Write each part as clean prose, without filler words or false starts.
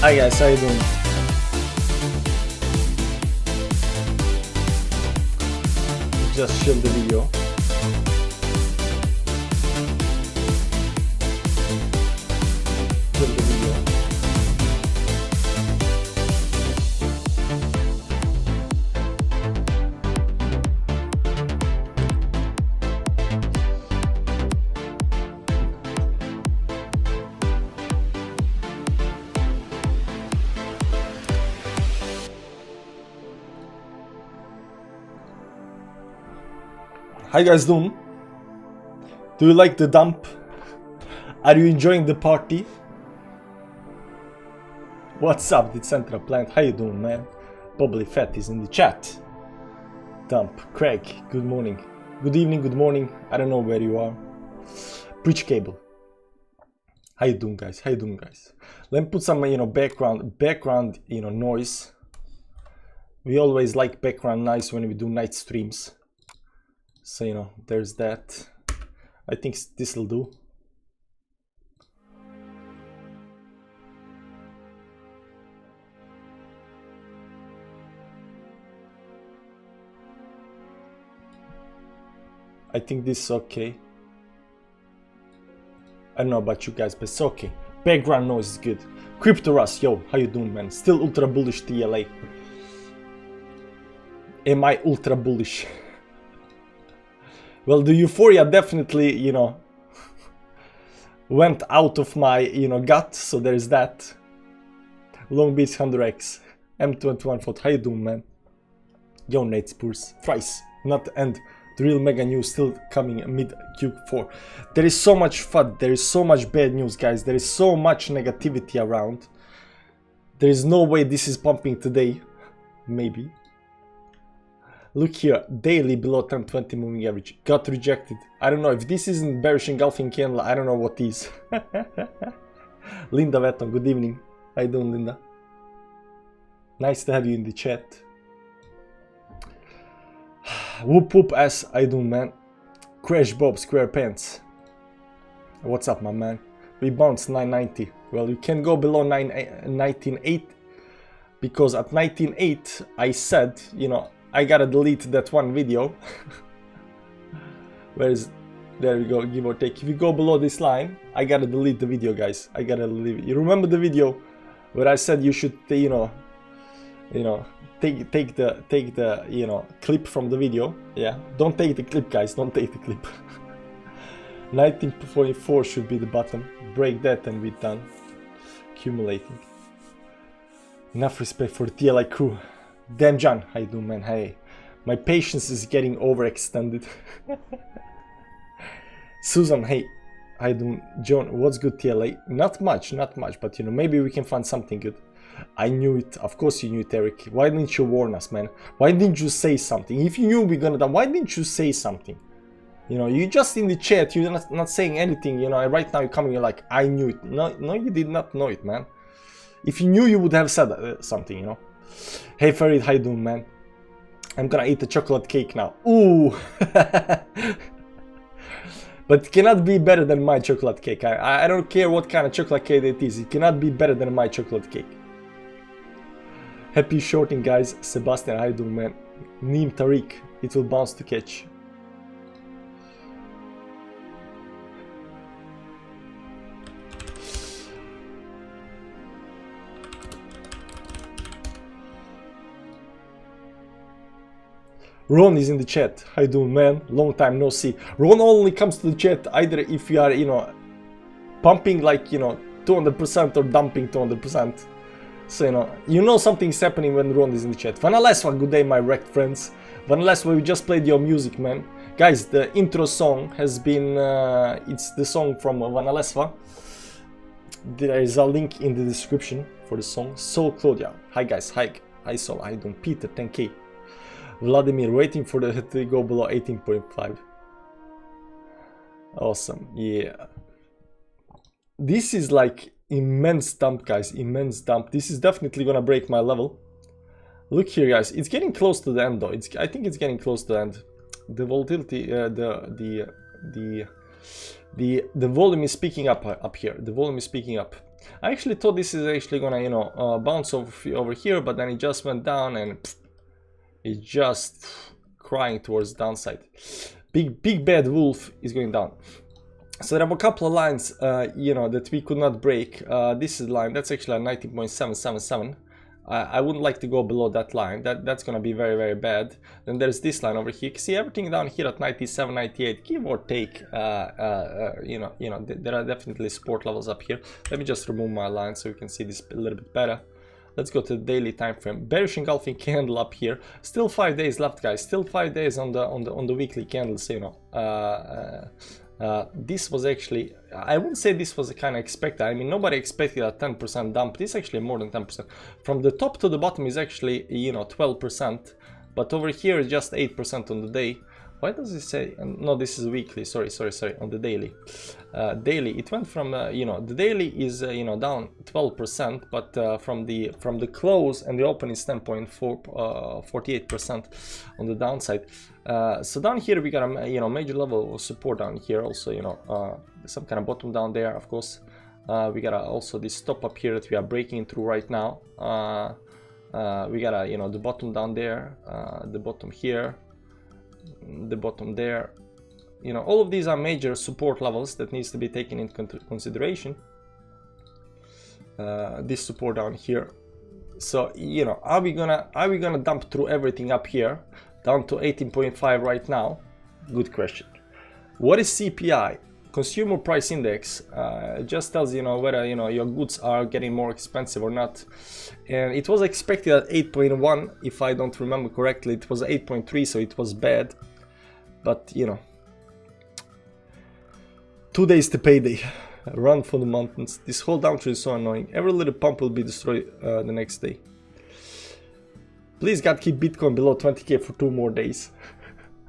Hi guys, how you doing? Just chill the video. Chill the video. How you guys doing? Do you like the dump? Are you enjoying the party? What's up, the Central Plant? How you doing, man? Bubbly Fat is in the chat. Dump. Craig, good morning. Good evening, good morning. I don't know where you are. Preach Cable. How you doing, guys? How you doing, guys? Let me put some, background, noise. We always like background noise when we do night streams. So, there's that. I think this will do. I think this is okay. I don't know about you guys, but it's okay. Background noise is good. Crypto Russ, yo, how you doing, man? Still ultra bullish TLA. Am I ultra bullish? Well, the euphoria definitely, went out of my, gut, so there's that. Long Beach 100x, M21 Foot, how you doing, man? Yo, Nate Spurs, thrice, not end. The real mega news still coming mid Q4. There is so much FUD, there is so much bad news, guys. There is so much negativity around. There is no way this is pumping today. Maybe. Look here, daily below 1020 moving average. Got rejected. I don't know if this isn't bearish engulfing candle. I don't know what is. Linda Vetton, good evening. How you doing, Linda? Nice to have you in the chat. Whoop whoop ass, how you doing, man? Crash Bob Square Pants. What's up, my man? We bounced 990. Well, you can go below 19.8 because at 19.8 I said, I gotta delete that one video. There we go, give or take. If you go below this line, I gotta delete the video, guys. I gotta delete it. You remember the video where I said you should, take the clip from the video? Yeah, don't take the clip, guys. Don't take the clip. 19.44 should be the bottom. Break that and we're done. Accumulating. Enough respect for the TLI crew. Damn, John, how you doing, man? Hey, my patience is getting overextended. Susan, hey, how you doing? John, what's good, TLA? Not much, but maybe we can find something good. I knew it. Of course you knew it, Eric. Why didn't you warn us, man? Why didn't you say something? If you knew we were gonna die, why didn't you say something? You just in the chat, you're not saying anything, right now you're coming, you're like, I knew it. No, you did not know it, man. If you knew, you would have said something, Hey Farid, how you doing, man? I'm gonna eat a chocolate cake now. Ooh! But it cannot be better than my chocolate cake. I don't care what kind of chocolate cake it is. It cannot be better than my chocolate cake. Happy shorting, guys. Sebastian, how you doing, man? Neem Tariq, it will bounce to catch. Ron is in the chat. How you doing, man? Long time no see. Ron only comes to the chat either if you are, pumping like, 200% or dumping 200%. So, something's happening when Ron is in the chat. Vanalesva, good day, my wrecked friends. Vanalesva, we just played your music, man. Guys, the intro song has been, it's the song from Vanalesva. There is a link in the description for the song. Soul Claudia. Hi, guys. Hi, Soul. How you doing? Peter, 10K. Vladimir, waiting for the hit to go below 18.5. Awesome, yeah. This is like immense dump, guys, immense dump. This is definitely gonna break my level. Look here, guys, it's getting close to the end though. I think it's getting close to the end. The volatility, the volume is picking up here. The volume is picking up. I actually thought this is actually gonna, you know, bounce over here, but then it just went down and it's just crying towards the downside. Big bad wolf is going down. So there are a couple of lines, you know, that we could not break. This is the line, that's actually a 19.777. I wouldn't like to go below that line. That's gonna be very bad. Then there's this line over here. You can see everything down here at 97, 98, give or take. You know, there are definitely support levels up here. Let me just remove my line so we can see this a little bit better. Let's go to the daily time frame. Bearish engulfing candle up here. Still 5 days left, guys. Still 5 days on the weekly candles. You know. This was actually, I wouldn't say this was kind of expected. I mean, nobody expected a 10% dump. This is actually more than 10%. From the top to the bottom is actually, you know, 12%. But over here is just 8% on the day. Why does it say, no, this is weekly, sorry, on the daily. Daily, it went from, you know, the daily is, you know, down 12%, but from the close and the open is 10.48% on the downside. So down here we got a, you know, major level of support down here also, you know, some kind of bottom down there, of course. We got also this stop up here that we are breaking through right now. We got you know, the bottom down there, the bottom here, the bottom there. You know, all of these are major support levels that needs to be taken into consideration. This support down here. So, you know, are we gonna dump through everything up here down to 18.5 right now? Good question. What is CPI? Consumer Price Index. It just tells you know whether, you know, your goods are getting more expensive or not. And it was expected at 8.1, if I don't remember correctly. It was 8.3, so it was bad. But, you know, 2 days to payday. Run for the mountains. This whole downtrend is so annoying. Every little pump will be destroyed the next day. Please God, keep Bitcoin below 20k for 2 more days.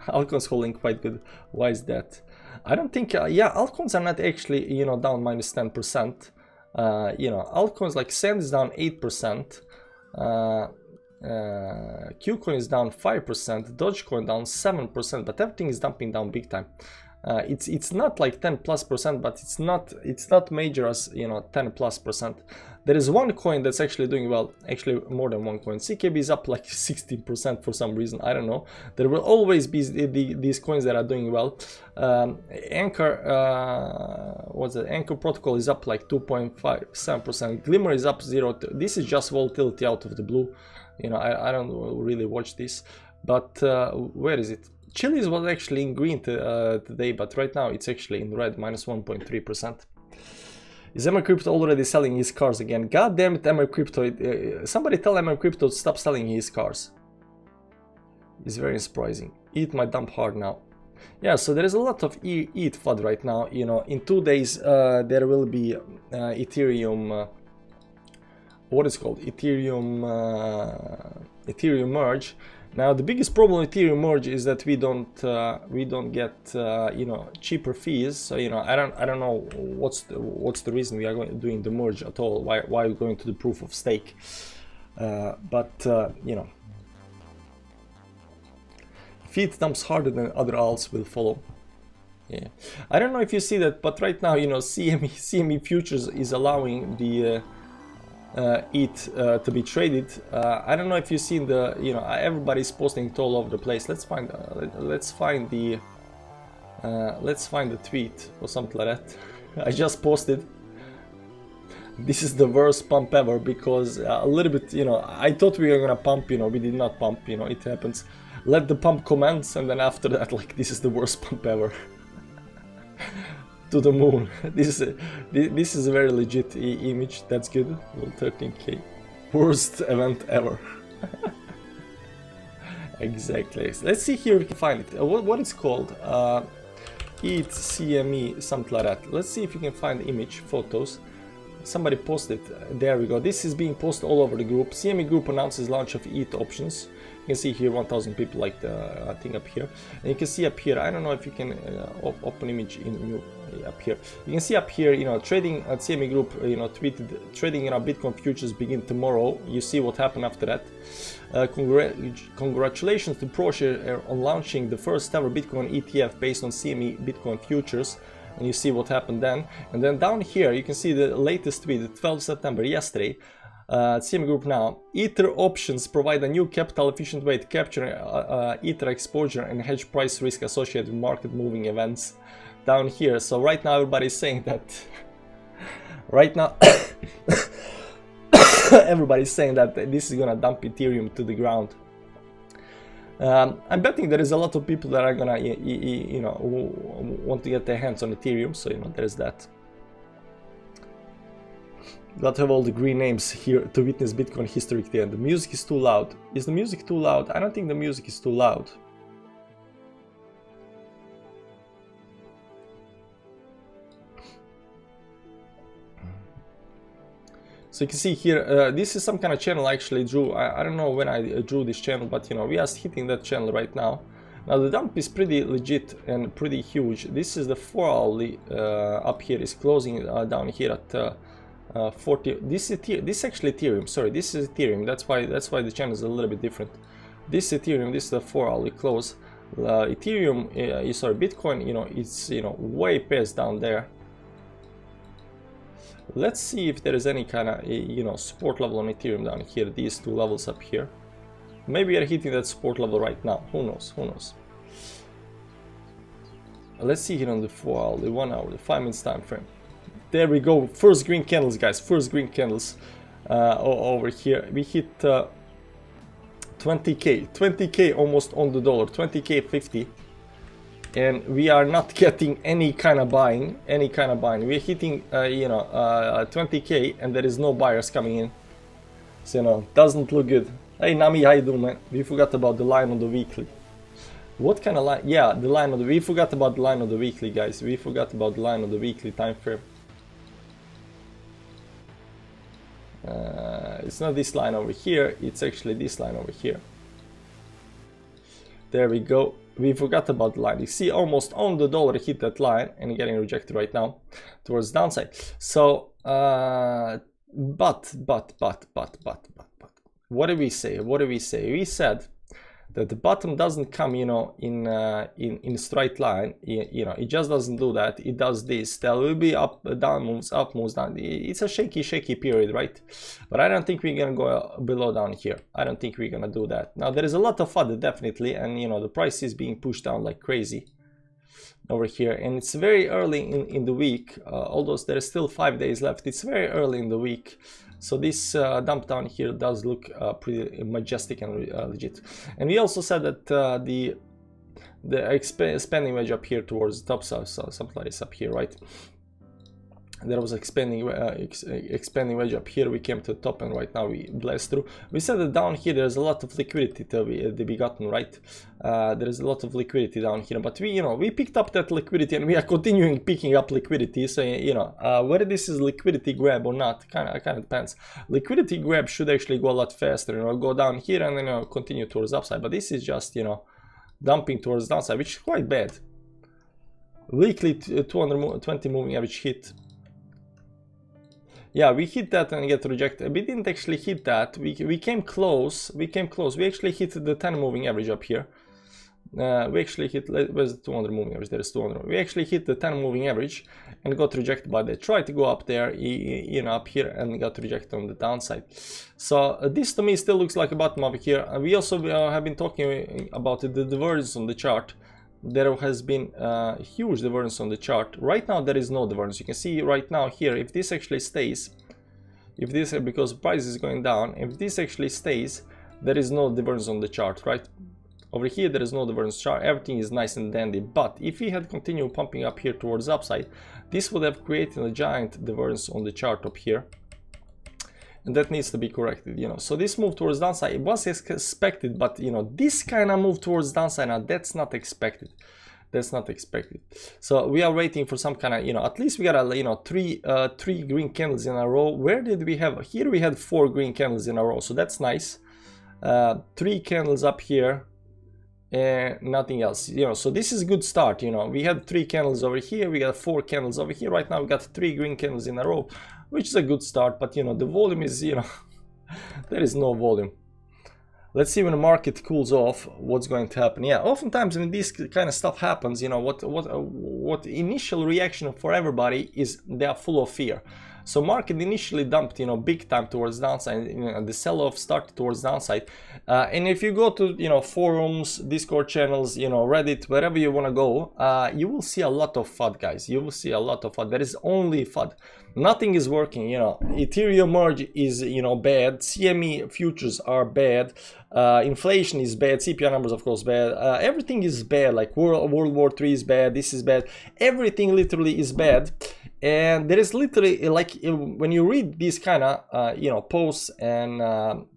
Altcoins holding quite good. Why is that? I don't think, yeah, altcoins are not actually, you know, down minus 10%. You know, altcoins like Sand is down 8%. Qcoin is down 5%. Dogecoin down 7%, but everything is dumping down big time. It's not like 10+%, but it's not major as, you know, 10+%. There is one coin that's actually doing well, actually more than one coin. CKB is up like 16% for some reason, I don't know. There will always be these coins that are doing well. Anchor, what's it? Anchor Protocol is up like 2.57%. Glimmer is up 0. This is just volatility out of the blue. You know, I don't really watch this, but where is it? Chili's was actually in green today, but right now it's actually in red, minus 1.3%. Is MR Crypto already selling his cars again? God damn it, MR Crypto. Somebody tell MR Crypto to stop selling his cars. It's very surprising. Eat my dump hard now. Yeah, so there is a lot of ETH FUD right now. You know, in 2 days there will be Ethereum, what is it called? Ethereum merge. Now the biggest problem with Ethereum merge is that we don't get you know, cheaper fees. So, you know, I don't know what's the reason we are doing the merge at all. Why are we going to the proof of stake? But you know, if ETH dumps harder than other alts will follow. Yeah, I don't know if you see that, but right now, you know, CME futures is allowing the ETH to be traded. I don't know if you've seen the, you know, everybody's posting it all over the place. Let's find the tweet or something like that. I just posted. This is the worst pump ever because a little bit, you know, I thought we were gonna pump, you know, we did not pump, you know, it happens. Let the pump commence, and then after that, like, this is the worst pump ever. To the moon. This is a very legit image. That's good. Well, 13k. Worst event ever. Exactly. Let's see here if we can find it. What it's called? ETH CME, something like that. Let's see if you can find the image, photos. Somebody posted. There we go. This is being posted all over the group. CME group announces launch of ETH options. You can see here 1,000 people like the thing up here, and you can see up here. I don't know if you can open image in new up here. You can see up here, you know, trading at CME group, you know, tweeted trading in our Bitcoin futures begin tomorrow. You see what happened after that. Congratulations to ProShare on launching the first ever Bitcoin ETF based on CME Bitcoin futures. And you see what happened then. And then down here you can see the latest tweet, the 12th September, yesterday. CM Group now. Ether options provide a new capital efficient way to capture Ether exposure and hedge price risk associated with market moving events. Down here. So right now everybody's saying that right now everybody's saying that this is gonna dump Ethereum to the ground. I'm betting there is a lot of people that are gonna you know, want to get their hands on Ethereum, so you know, there's that. Got to have all the green names here to witness Bitcoin history at the end. The music is too loud. Is the music too loud? I don't think the music is too loud. So you can see here, this is some kind of channel I actually drew. I don't know when I drew this channel, but you know, we are hitting that channel right now. Now the dump is pretty legit and pretty huge. This is the 4-hourly up here is closing down here at 40. This is actually Ethereum. Sorry, this is Ethereum. That's why the channel is a little bit different. This is Ethereum. This is the 4-hourly close. Ethereum, sorry, Bitcoin. You know, it's, you know, way past down there. Let's see if there is any kind of, you know, support level on Ethereum down here, these two levels up here. Maybe we are hitting that support level right now. Who knows? Who knows? Let's see here on the 4 hour, the 1 hour, the 5 minutes time frame. There we go. First green candles, guys. First green candles over here. We hit 20k. 20k almost on the dollar. 20k 50. And we are not getting any kind of buying, We're hitting, you know, 20k, and there is no buyers coming in. So, you know, doesn't look good. Hey, Nami, how you doing, man? We forgot about the line on the weekly. What kind of line? Yeah, the line of the... We forgot about the line of the weekly, guys. We forgot about the line of the weekly time frame. It's not this line over here. It's actually this line over here. There we go. We forgot about the line. You see almost on the dollar hit that line and getting rejected right now towards downside. So but what do we say? We said that the bottom doesn't come, you know, in straight line. You know, it just doesn't do that. It does this. There will be up down moves, up moves, down. It's a shaky period, right? But I don't think we're gonna go below down here. I don't think we're gonna do that. Now there is a lot of FUD, definitely, and you know, the price is being pushed down like crazy over here, and it's very early in the week. Although there is still 5 days left, it's very early in the week. So this dump down here does look pretty majestic and legit. And we also said that the expanding wedge up here towards the top, so something like this up here, right? There was expanding wedge up here. We came to the top, and right now we blast through. We said that down here there's a lot of liquidity to be gotten, right? There is a lot of liquidity down here, but we, you know, we picked up that liquidity, and we are continuing picking up liquidity. So you know, whether this is liquidity grab or not, kind of depends. Liquidity grab should actually go a lot faster, you know, go down here and then, you know, continue towards upside. But this is just, you know, dumping towards downside, which is quite bad. Weekly 220 moving average hit. Yeah, we hit that and get rejected. We didn't actually hit that. We came close. We actually hit the 10 moving average up here. We actually hit, where's the 200 moving average? There is 200. We actually hit the 10 moving average and got rejected by that. Tried to go up there, you know, up here, and got rejected on the downside. So this to me still looks like a bottom over here. And we also have been talking about the divergence on the chart. There has been huge divergence on the chart. Right now there is no divergence. You can see right now here, if this actually stays, if this, because price is going down, if this actually stays, there is no divergence on the chart, right? Over here there is no divergence chart, everything is nice and dandy. But if we had continued pumping up here towards upside, this would have created a giant divergence on the chart up here. And that needs to be corrected, you know. So this move towards downside, it was expected, but you know, this kind of move towards downside, now that's not expected. That's not expected. So we are waiting for some kind of, you know, at least we got a, you know, three green candles in a row. Where did we have? Here we had 4 green candles in a row, so that's nice. 3 candles up here and nothing else, you know. So this is a good start, you know. We had 3 candles over here, we got 4 candles over here. Right now we got 3 green candles in a row, which is a good start, but you know, the volume is, you know, there is no volume. Let's see when the market cools off, what's going to happen. Yeah, oftentimes when this kind of stuff happens, you know, what initial reaction for everybody is they are full of fear. So market initially dumped, you know, big time towards downside. You know, the sell-off started towards downside. And if you go to, you know, forums, Discord channels, you know, Reddit, wherever you want to go, you will see a lot of FUD, guys. You will see a lot of FUD. There is only FUD. Nothing is working, you know. Ethereum merge is, you know, bad. CME futures are bad. Inflation is bad. CPI numbers, of course, bad. Everything is bad. Like World War III is bad. This is bad. Everything literally is bad. And there is literally, like, when you read these kind of you know, posts and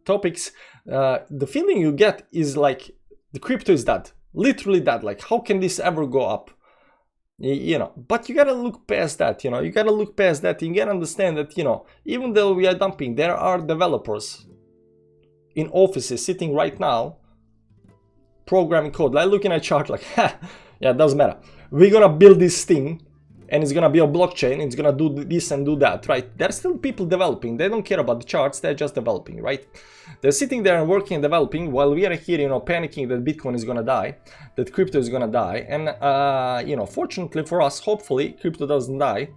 topics, the feeling you get is like the crypto is dead, literally dead. Like, how can this ever go up? You know, but you gotta look past that. You know, you gotta look past that. You gotta understand that, you know, even though we are dumping, there are developers in offices sitting right now programming code, like looking at chart, like, ha, yeah, it doesn't matter. We're gonna build this thing. And it's gonna be a blockchain, it's gonna do this and do that, right? There's still people developing, they don't care about the charts, they're just developing, right? They're sitting there and working and developing while we are here, you know, panicking that Bitcoin is gonna die, that crypto is gonna die. And, you know, fortunately for us, hopefully, crypto doesn't die.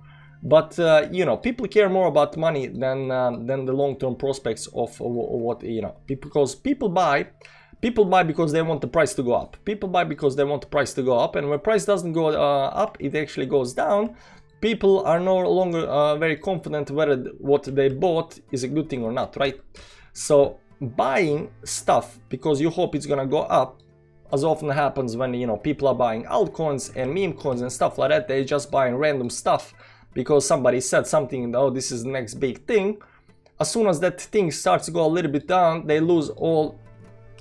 But, you know, people care more about money than the long-term prospects of what, you know, because people buy because they want the price to go up. People buy because they want the price to go up, and when price doesn't go up, it actually goes down. People are no longer very confident whether what they bought is a good thing or not, right? So buying stuff because you hope it's gonna go up, as often happens when, you know, people are buying altcoins and meme coins and stuff like that. They're just buying random stuff because somebody said something, oh, this is the next big thing. As soon as that thing starts to go a little bit down, they lose all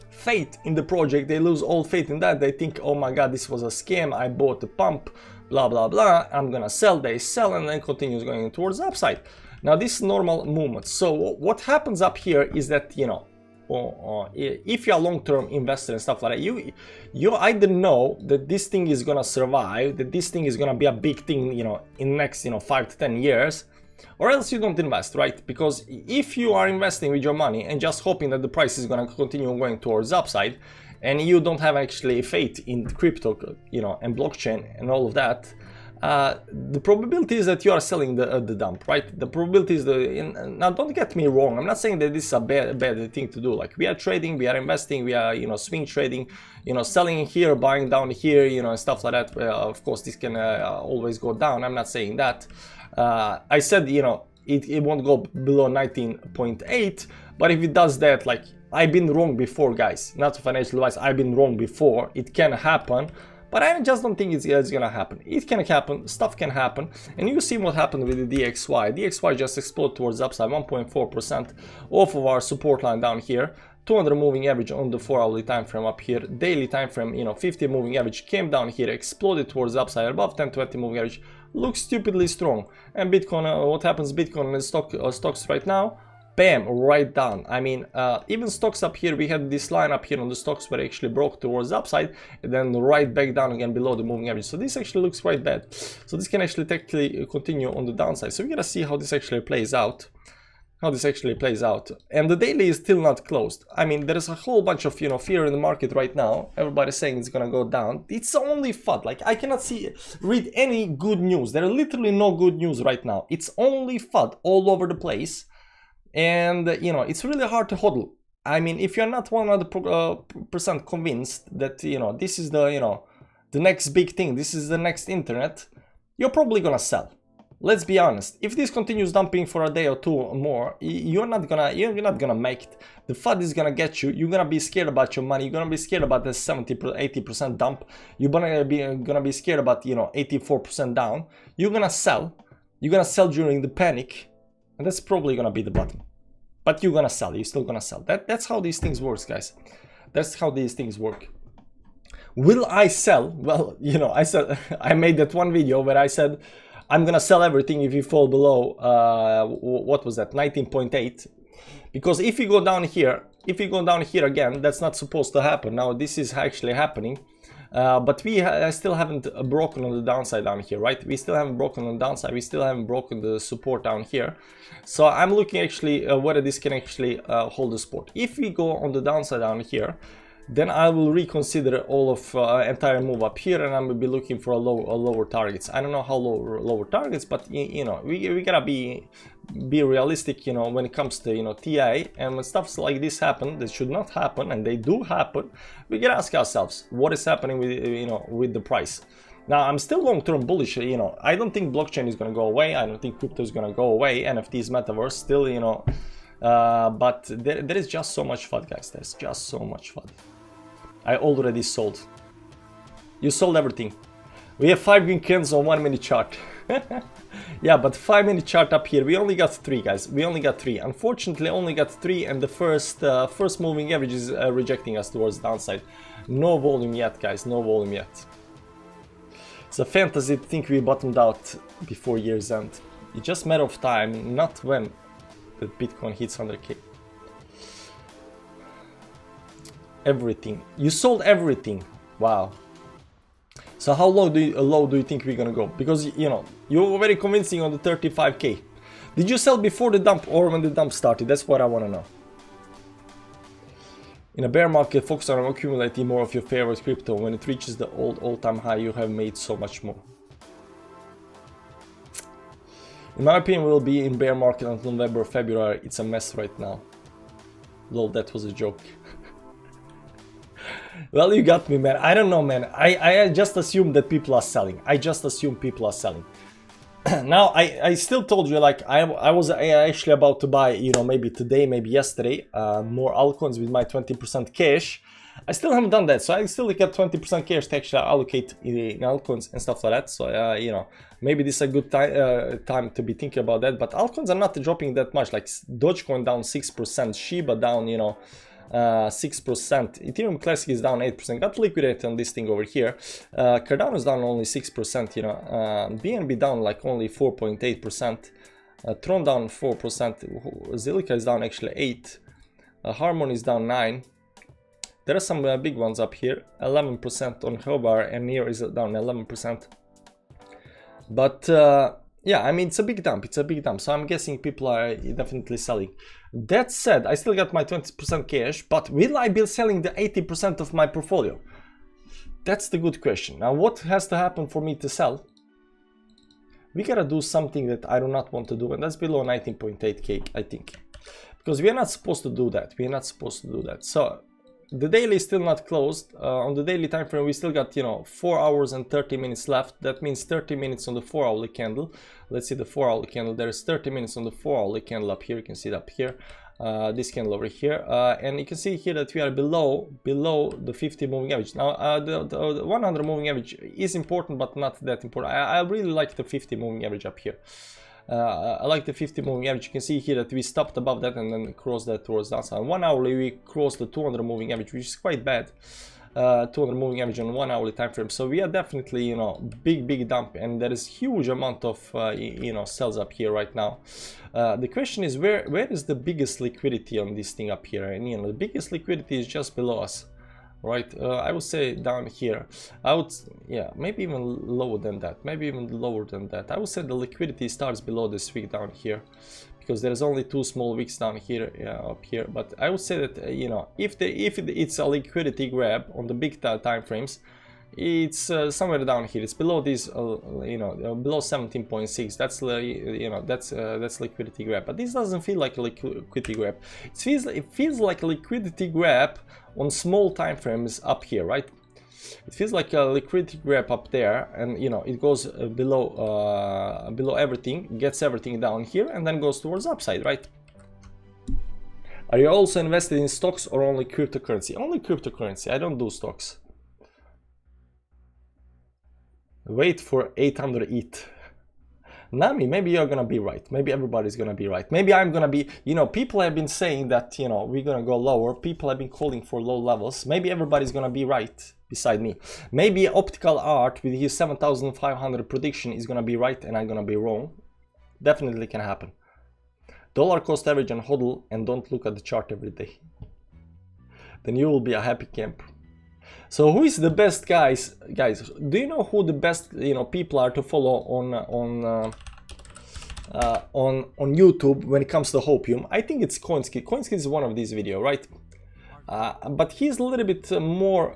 faith in the project, they lose all faith in that. They think, oh my god, this was a scam, I bought a pump, blah blah blah, I'm gonna sell. They sell and then continues going towards the upside. Now this is normal movement. So what happens up here is that, you know, if you're a long-term investor and stuff like that, you either know that this thing is gonna survive, that this thing is gonna be a big thing, you know, in the next, you know, 5 to 10 years, or else you don't invest, right? Because if you are investing with your money and just hoping that the price is going to continue going towards upside, and you don't have actually faith in crypto, you know, and blockchain and all of that, the probability is that you are selling the dump, right? The probability is now don't get me wrong, I'm not saying that this is a bad thing to do. Like, we are trading, we are investing, we are, you know, swing trading, you know, selling here, buying down here, you know, and stuff like that. Of course this can always go down, I'm not saying that. I said, you know, it won't go below 19.8, but if it does that, like, I've been wrong before, guys, not financial advice, I've been wrong before. It can happen, but I just don't think it's gonna happen. It can happen, stuff can happen, and you see what happened with the DXY. DXY just exploded towards the upside, 1.4% off of our support line down here. 200 moving average on the 4-hourly time frame up here, daily time frame, you know, 50 moving average came down here, exploded towards the upside above 10-20 moving average, looks stupidly strong. And Bitcoin, what happens Bitcoin and stocks right now? Bam, right down. I mean, even stocks up here, we had this line up here on the stocks where it actually broke towards the upside and then right back down again below the moving average. So this actually looks quite bad. So this can actually technically continue on the downside. So we gotta see how this actually plays out. And the daily is still not closed. I mean, there is a whole bunch of, you know, fear in the market right now. Everybody's saying it's gonna go down. It's only FUD. Like, I cannot read any good news. There are literally no good news right now. It's only FUD all over the place. And, you know, it's really hard to hodl. I mean, if you're not 100% convinced that, you know, this is the, you know, the next big thing, this is the next internet, you're probably gonna sell. Let's be honest. If this continues dumping for a day or two or more, you're not gonna make it. The FUD is gonna get you. You're gonna be scared about your money. You're gonna be scared about the 70-80% dump. You're gonna be scared about, you know, 84% down. You're gonna sell. You're gonna sell during the panic, and that's probably gonna be the bottom. But you're gonna sell. You're still gonna sell. That's how these things work, guys. That's how these things work. Will I sell? Well, you know, I made that one video where I said I'm gonna sell everything if you fall below what was that, 19.8, because if you go down here again, that's not supposed to happen. Now this is actually happening. but we still haven't broken on the downside down here, right? We still haven't broken on the downside. We still haven't broken the support down here. So I'm looking actually whether this can actually hold the support. If we go on the downside down here, then I will reconsider all of entire move up here, and I'm gonna be looking for a lower targets. I don't know how lower targets, but you know, we gotta be realistic, you know, when it comes to, you know, TI, and when stuff like this happen, that should not happen, and they do happen, we gotta ask ourselves what is happening with, you know, with the price. Now, I'm still long-term bullish, you know. I don't think blockchain is gonna go away. I don't think crypto is gonna go away. NFTs, metaverse, still, you know, but there is just so much FUD, guys. There's just so much FUD. I already sold. You sold everything. We have 5 green candles on 1 minute chart. Yeah, but 5 minute chart up here, we only got 3, guys. We only got 3. Unfortunately, only got 3, and the first moving average is rejecting us towards the downside. No volume yet, guys. No volume yet. It's a fantasy to think we bottomed out before year's end. It's just a matter of time, not when the Bitcoin hits 100K. Everything. You sold everything. Wow. So how low do you think we're gonna go? Because, you know, you were very convincing on the 35K. Did you sell before the dump or when the dump started? That's what I want to know. In a bear market, focus on accumulating more of your favorite crypto. When it reaches the all-time high, you have made so much more. In my opinion, we'll be in bear market until November, February. It's a mess right now. Lol, that was a joke. Well, you got me, man. I don't know, man. I just assume that people are selling. I just assume people are selling. Now, I still told you, like, I was actually about to buy, you know, maybe today, maybe yesterday, more altcoins with my 20% cash. I still haven't done that, so I still got 20% cash to actually allocate in altcoins and stuff like that. So, you know, maybe this is a good time to be thinking about that. But altcoins are not dropping that much. Like Dogecoin down 6%, Shiba down, you know, 6%. Ethereum Classic is down 8%. Got liquidated on this thing over here. Cardano is down only 6%. You know, BNB down like only 4.8%. Tron down 4%. Zilliqa is down actually 8%. Harmon is down 9%. There are some big ones up here. 11% on Hobar, and Near is down 11%. But yeah, I mean, it's a big dump. It's a big dump. So I'm guessing people are definitely selling. That said, I still got my 20% cash, but will I be selling the 80% of my portfolio? That's the good question. Now, what has to happen for me to sell? We gotta do something that I do not want to do, and that's below 19.8K, I think. Because we are not supposed to do that. We are not supposed to do that. So the daily is still not closed. On the daily time frame, we still got, you know, 4 hours and 30 minutes left. That means 30 minutes on the 4-hourly candle. Let's see the 4-hourly candle. There is 30 minutes on the 4-hourly candle up here. You can see it up here. This candle over here, and you can see here that we are below the 50 moving average. Now, the 100 moving average is important, but not that important. I really like the 50 moving average up here. I like the 50 moving average. You can see here that we stopped above that and then crossed that towards downside. On 1 hourly, we crossed the 200 moving average, which is quite bad. 200 moving average on 1 hourly time frame. So we are definitely, you know, big dump, and there is huge amount of you know, sells up here right now. The question is where is the biggest liquidity on this thing up here? And you know, the biggest liquidity is just below us. Right, I would say down here. I would, yeah, maybe even lower than that. Maybe even lower than that. I would say the liquidity starts below this wick down here, because there's only 2 small wicks down here, up here. But I would say that you know, if it's a liquidity grab on the big time frames, it's somewhere down here. It's below this, you know, below 17.6. That's you know, that's liquidity grab. But this doesn't feel like a liquidity grab. It feels like a liquidity grab on small time frames up here, right? It feels like a liquidity grab up there, and you know, it goes below everything, gets everything down here, and then goes towards upside, right? Are you also invested in stocks or only cryptocurrency? Only cryptocurrency. I don't do stocks. Wait for 800 ETH. Nami, maybe you're gonna be right. Maybe everybody's gonna be right. Maybe I'm gonna be, you know, people have been saying that, you know, we're gonna go lower. People have been calling for low levels. Maybe everybody's gonna be right beside me. Maybe Optical Art with his 7,500 prediction is gonna be right and I'm gonna be wrong. Definitely can happen. Dollar cost average and hodl, and don't look at the chart every day. Then you will be a happy camper. So who is the best guys? Guys, do you know who the best people are to follow on YouTube when it comes to Hopium? I think it's Koinski. Koinski is one of these videos, right? But he's a little bit more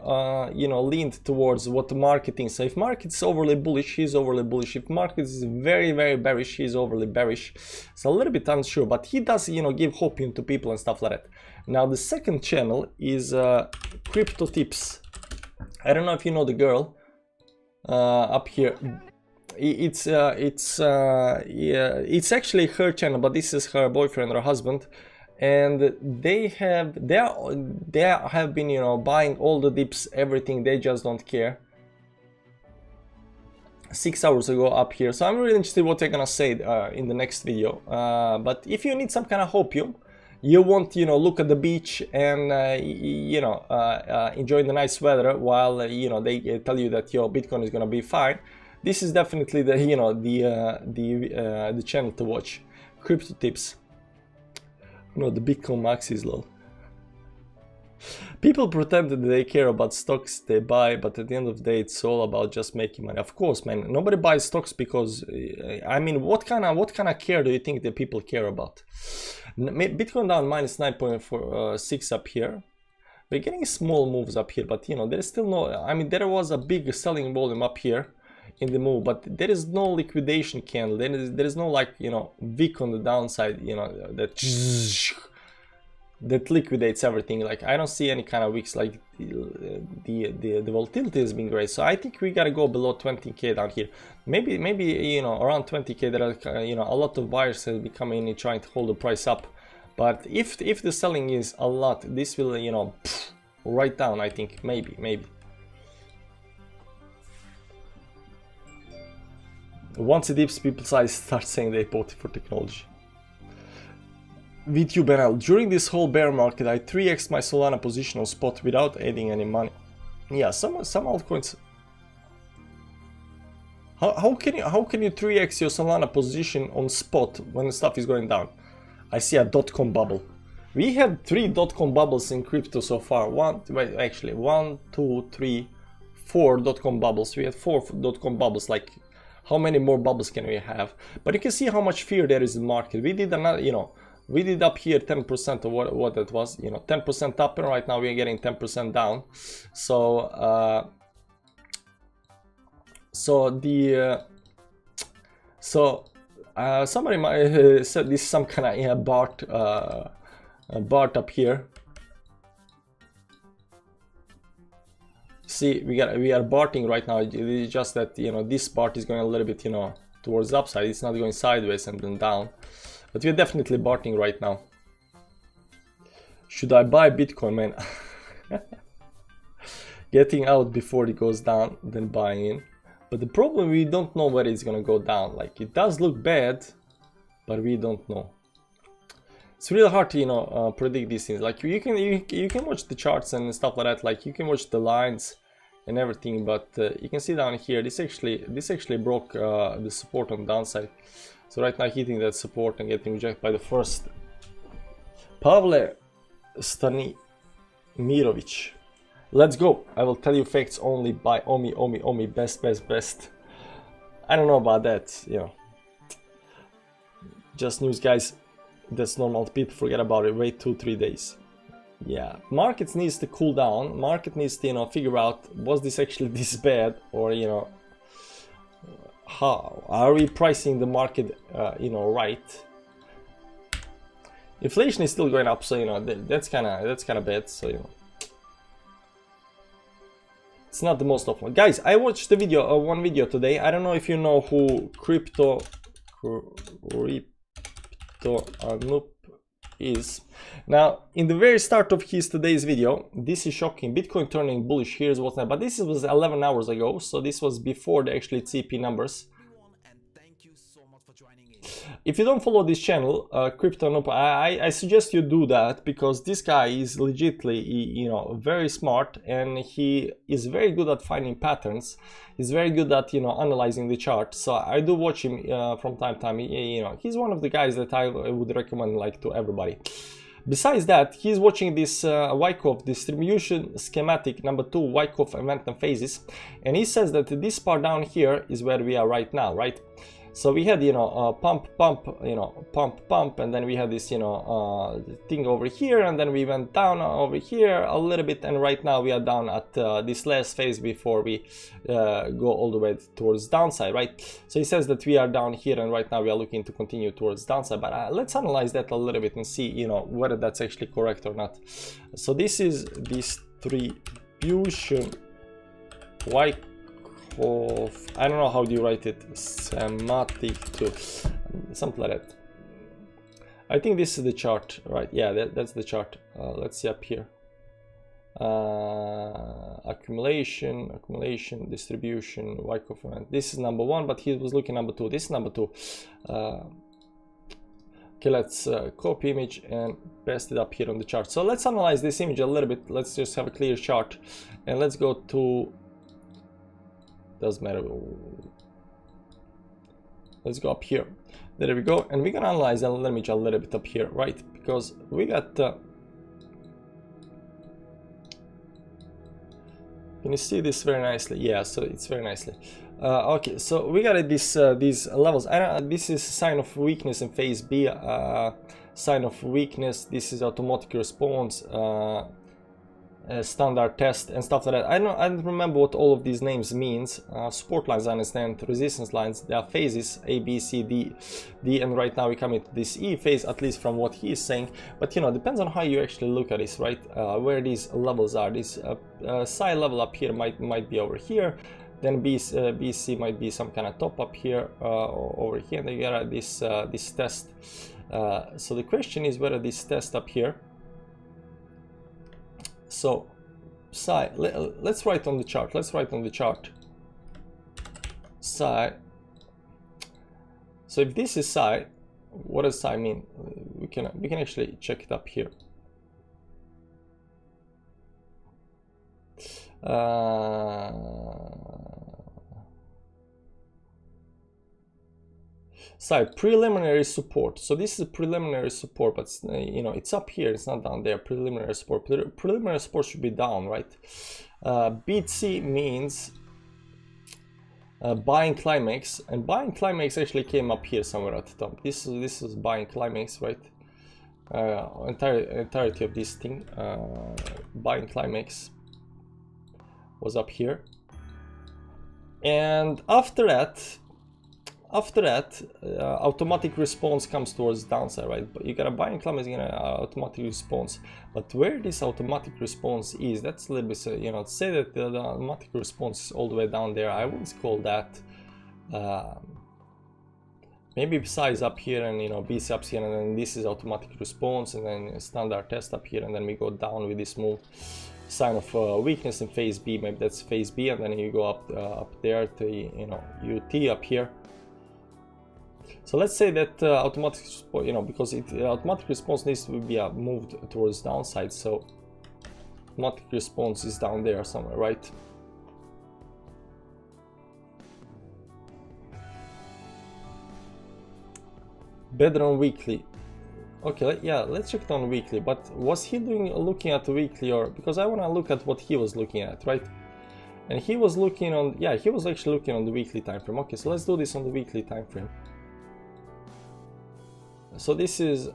leaned towards what the market thinks. So if market's overly bullish, he's overly bullish. If market is very, very bearish, he's overly bearish. It's a little bit unsure, but he does give Hopium to people and stuff like that. Now the second channel is Crypto Tips. I don't know if you know the girl up here. It's actually her channel, but this is her boyfriend or husband, and they have been buying all the dips, everything. They just don't care. 6 hours ago up here. So I'm really interested what they're gonna say in the next video. But if you need some kind of Hopium, you want look at the beach and enjoy the nice weather while they tell you that your Bitcoin is gonna be fine. This is definitely the the channel to watch. Crypto Tips. No, the Bitcoin Max is low. People pretend that they care about stocks they buy, but at the end of the day, it's all about just making money. Of course, man, nobody buys stocks because, I mean, what kind of care do you think that people care about? Bitcoin down minus 9.46 up here. We're getting small moves up here, but there's still no. I mean, there was a big selling volume up here in the move, but there is no liquidation candle. There is no wick on the downside, that liquidates everything. Like, I don't see any kind of wicks. Like the volatility has been great, so I think we gotta go below 20k down here. Maybe around 20k. There are a lot of buyers have been coming in trying to hold the price up, but if the selling is a lot, this will right down. I think maybe. Once it dips, people's eyes start saying they bought it for technology. VTube NL. During this whole bear market, I 3x my Solana position on spot without adding any money. Yeah, some altcoins. How can you 3x your Solana position on spot when stuff is going down? I see a .com bubble. We had 3 .com bubbles in crypto so far. 1, 2, 3, 4 .com bubbles. We had 4 .com bubbles. Like, how many more bubbles can we have? But you can see how much fear there is in the market. We did another, we did up here 10% of what that was, 10% up, and right now we are getting 10% down. So somebody might said this is some kind of BART up here. See, we are BARTing right now. It's just that this BART is going a little bit towards the upside. It's not going sideways and then down. But we're definitely BARTing right now. Should I buy Bitcoin, man? Getting out before it goes down, then buying in. But the problem, we don't know where it's gonna go down. Like, it does look bad, but we don't know. It's really hard to predict these things. Like, you can watch the charts and stuff like that. Like, you can watch the lines and everything, but you can see down here this actually broke the support on the downside. So right now hitting that support and getting rejected by the first. Pavle Stanimirovic. Let's go. I will tell you facts only by Omi. Best. I don't know about that, Just news, guys. That's normal. People forget about it. Wait 2-3 days. Yeah. Markets needs to cool down. Market needs to, figure out, was this actually this bad, or, how are we pricing the market right? Inflation is still going up, so that's kind of bad. So it's not the most optimal. Guys, I watched the video, one video today. I don't know if you know who Crypto Anoop is. Now, in the very start of today's video, this is shocking. Bitcoin turning bullish. Here's what's now, but this was 11 hours ago, so this was before the actual CP numbers. If you don't follow this channel, Crypto Anoop, I suggest you do that, because this guy is legitimately, very smart, and he is very good at finding patterns. He's very good at, analyzing the chart. So I do watch him from time to time. He's one of the guys that I would recommend, like, to everybody. Besides that, he's watching this Wyckoff distribution schematic number 2, Wyckoff event and phases, and he says that this part down here is where we are right now, right? So we had, you know, pump, you know, pump, and then we had this, you know, thing over here, and then we went down over here a little bit, and right now we are down at this last phase before we go all the way towards downside, right? So he says that we are down here, and right now we are looking to continue towards downside, but let's analyze that a little bit and see, you know, whether that's actually correct or not. So this is distribution of, I don't know how do you write it, schematic 2, something like that. I think this is the chart, right? Yeah, that's the chart. Let's see up here. Accumulation, distribution, Wyckoff event. This is number 1, but he was looking number 2. This is number 2. Okay, let's copy image and paste it up here on the chart. So let's analyze this image a little bit. Let's just have a clear chart, and let's go to, doesn't matter, let's go up here. There we go, and we're gonna analyze the image a little bit up here, right? Because we got can you see this very nicely? Yeah, so it's very nicely. Okay, so we got this these levels. This is sign of weakness in phase B. Sign of weakness. This is automatic response. Standard test and stuff like that. I don't remember what all of these names means. Support lines I understand, resistance lines, there are phases A, B, C, D, and right now we come into this E phase, at least from what he is saying. But you know, depends on how you actually look at this, right? Where these levels are. This side level up here might be over here, then BC might be some kind of top up here, over here, and then you got this this test. So the question is whether this test up here. So, psi, let's write on the chart. Let's write on the chart. Psi. So if this is psi, what does psi mean? We can actually check it up here. Psi, preliminary support. So this is a preliminary support, but you know, it's up here, it's not down there. Preliminary support. Preliminary support should be down, right? BC means buying climax, and buying climax actually came up here somewhere at the top. This is buying climax, right? Entirety of this thing, buying climax was up here, and after that automatic response comes towards downside, right? But you got a buying climax, you know, automatic response. But where this automatic response is, that's a little bit, you know, say that the automatic response is all the way down there. I wouldn't call that. Maybe psi is up here, and you know, BC up here, and then this is automatic response, and then standard test up here, and then we go down with this move. Sign of weakness in phase B, maybe that's phase B, and then you go up there to, you know, UT up here. So let's say that automatic, you know, because automatic response needs to be moved towards downside, so automatic response is down there somewhere, right? Better on weekly. Okay, yeah, let's check it on weekly. But was he looking at the weekly, or because I want to look at what he was looking at, right? And he was looking on, yeah, he was actually looking on the weekly time frame. Okay, so let's do this on the weekly time frame. So this is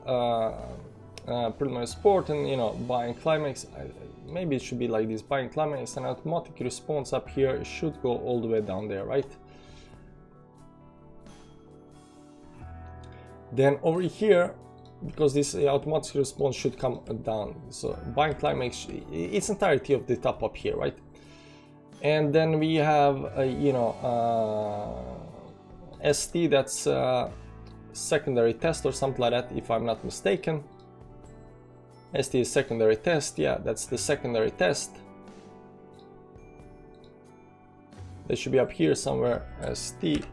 preliminary support, and you know, buying climax. Maybe it should be like this: buying climax, and automatic response up here should go all the way down there, right? Then over here, because this automatic response should come down, so buying climax, it's entirety of the top up here, right? And then we have you know, ST, that's secondary test or something like that, if I'm not mistaken. ST is secondary test, yeah, that's the secondary test. That should be up here somewhere, ST.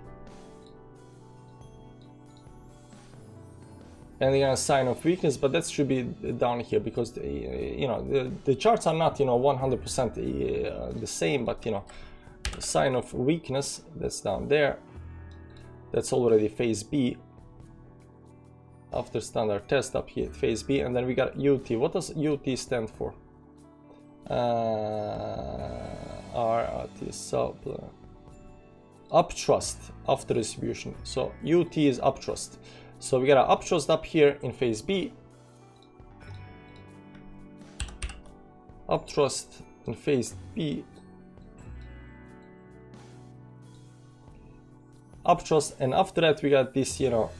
And again, a sign of weakness, but that should be down here, because you know, the charts are not, you know, 100% the same, but you know, sign of weakness, that's down there. That's already phase B. after standard test up here at phase B, and then we got UT. What does UT stand for? RT sub uptrust after distribution. So UT is uptrust. So we got an uptrust up here in phase B. Uptrust in phase B. Uptrust, and after that we got this, you know,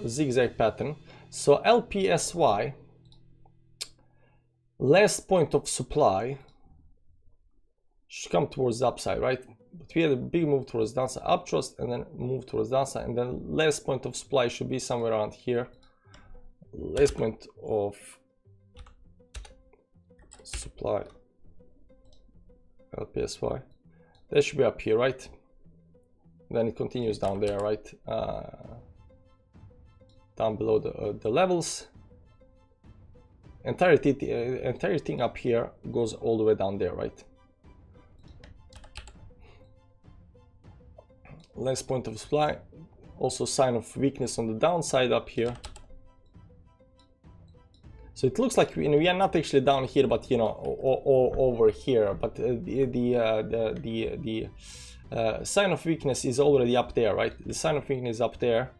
zigzag pattern. So LPSY, last point of supply, should come towards the upside, right? But we had a big move towards downside, uptrust, and then move towards downside, and then last point of supply should be somewhere around here. Last point of supply, LPSY, that should be up here, right? Then it continues down there, right? Down below the levels. Entire thing up here goes all the way down there, right? Last point of supply. Also sign of weakness on the downside up here. So it looks like we are not actually down here, but you know, over here. But the sign of weakness is already up there, right? The sign of weakness is up there,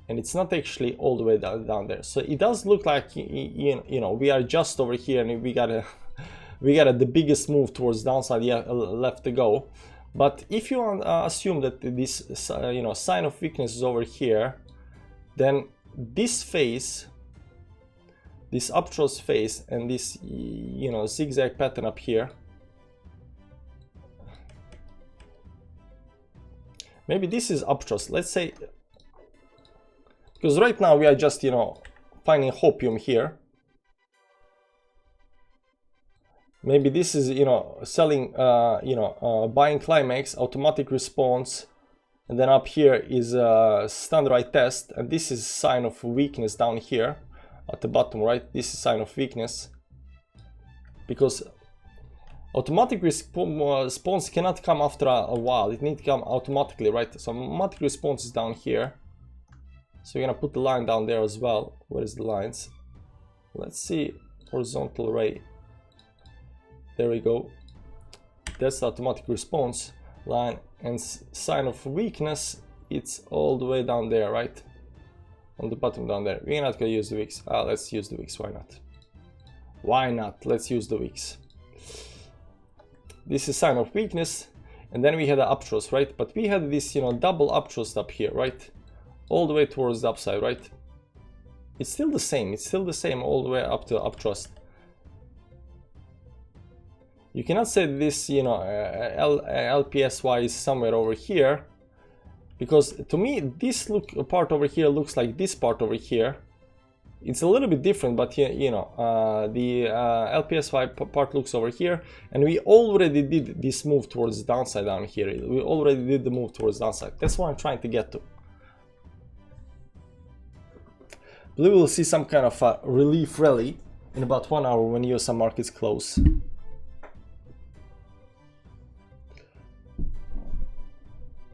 and it's not actually all the way down there. So it does look like, you know, we are just over here, and we got the biggest move towards downside left to go. But if you assume that this you know, sign of weakness is over here, then this phase, this uptrust phase, and this, you know, zigzag pattern up here, maybe this is uptrust, let's say, because right now we are just, you know, finding hopium here. Maybe this is, you know, selling, you know, buying climax, automatic response, and then up here is standardized test, and this is sign of weakness down here at the bottom, right? This is sign of weakness, because automatic response cannot come after a while. It needs to come automatically, right? So automatic response is down here. So we're gonna put the line down there as well. Where is the lines? Let's see, horizontal ray. There we go. That's the automatic response line, and sign of weakness, it's all the way down there, right? On the bottom down there. We're not gonna use the wicks. Let's use the wicks. Why not? Why not? Let's use the wicks. This is sign of weakness, and then we had an uptrust, right? But we had this, you know, double uptrust up here, right? All the way towards the upside, right? It's still the same. It's still the same all the way up to uptrust. You cannot say this, you know, LPSY is somewhere over here, because to me this part over here looks like this part over here. It's a little bit different, but you know, the LPSY part looks over here, and we already did this move towards the downside down here. We already did the move towards the downside. That's what I'm trying to get to. We will see some kind of a relief rally in about 1 hour when US markets close.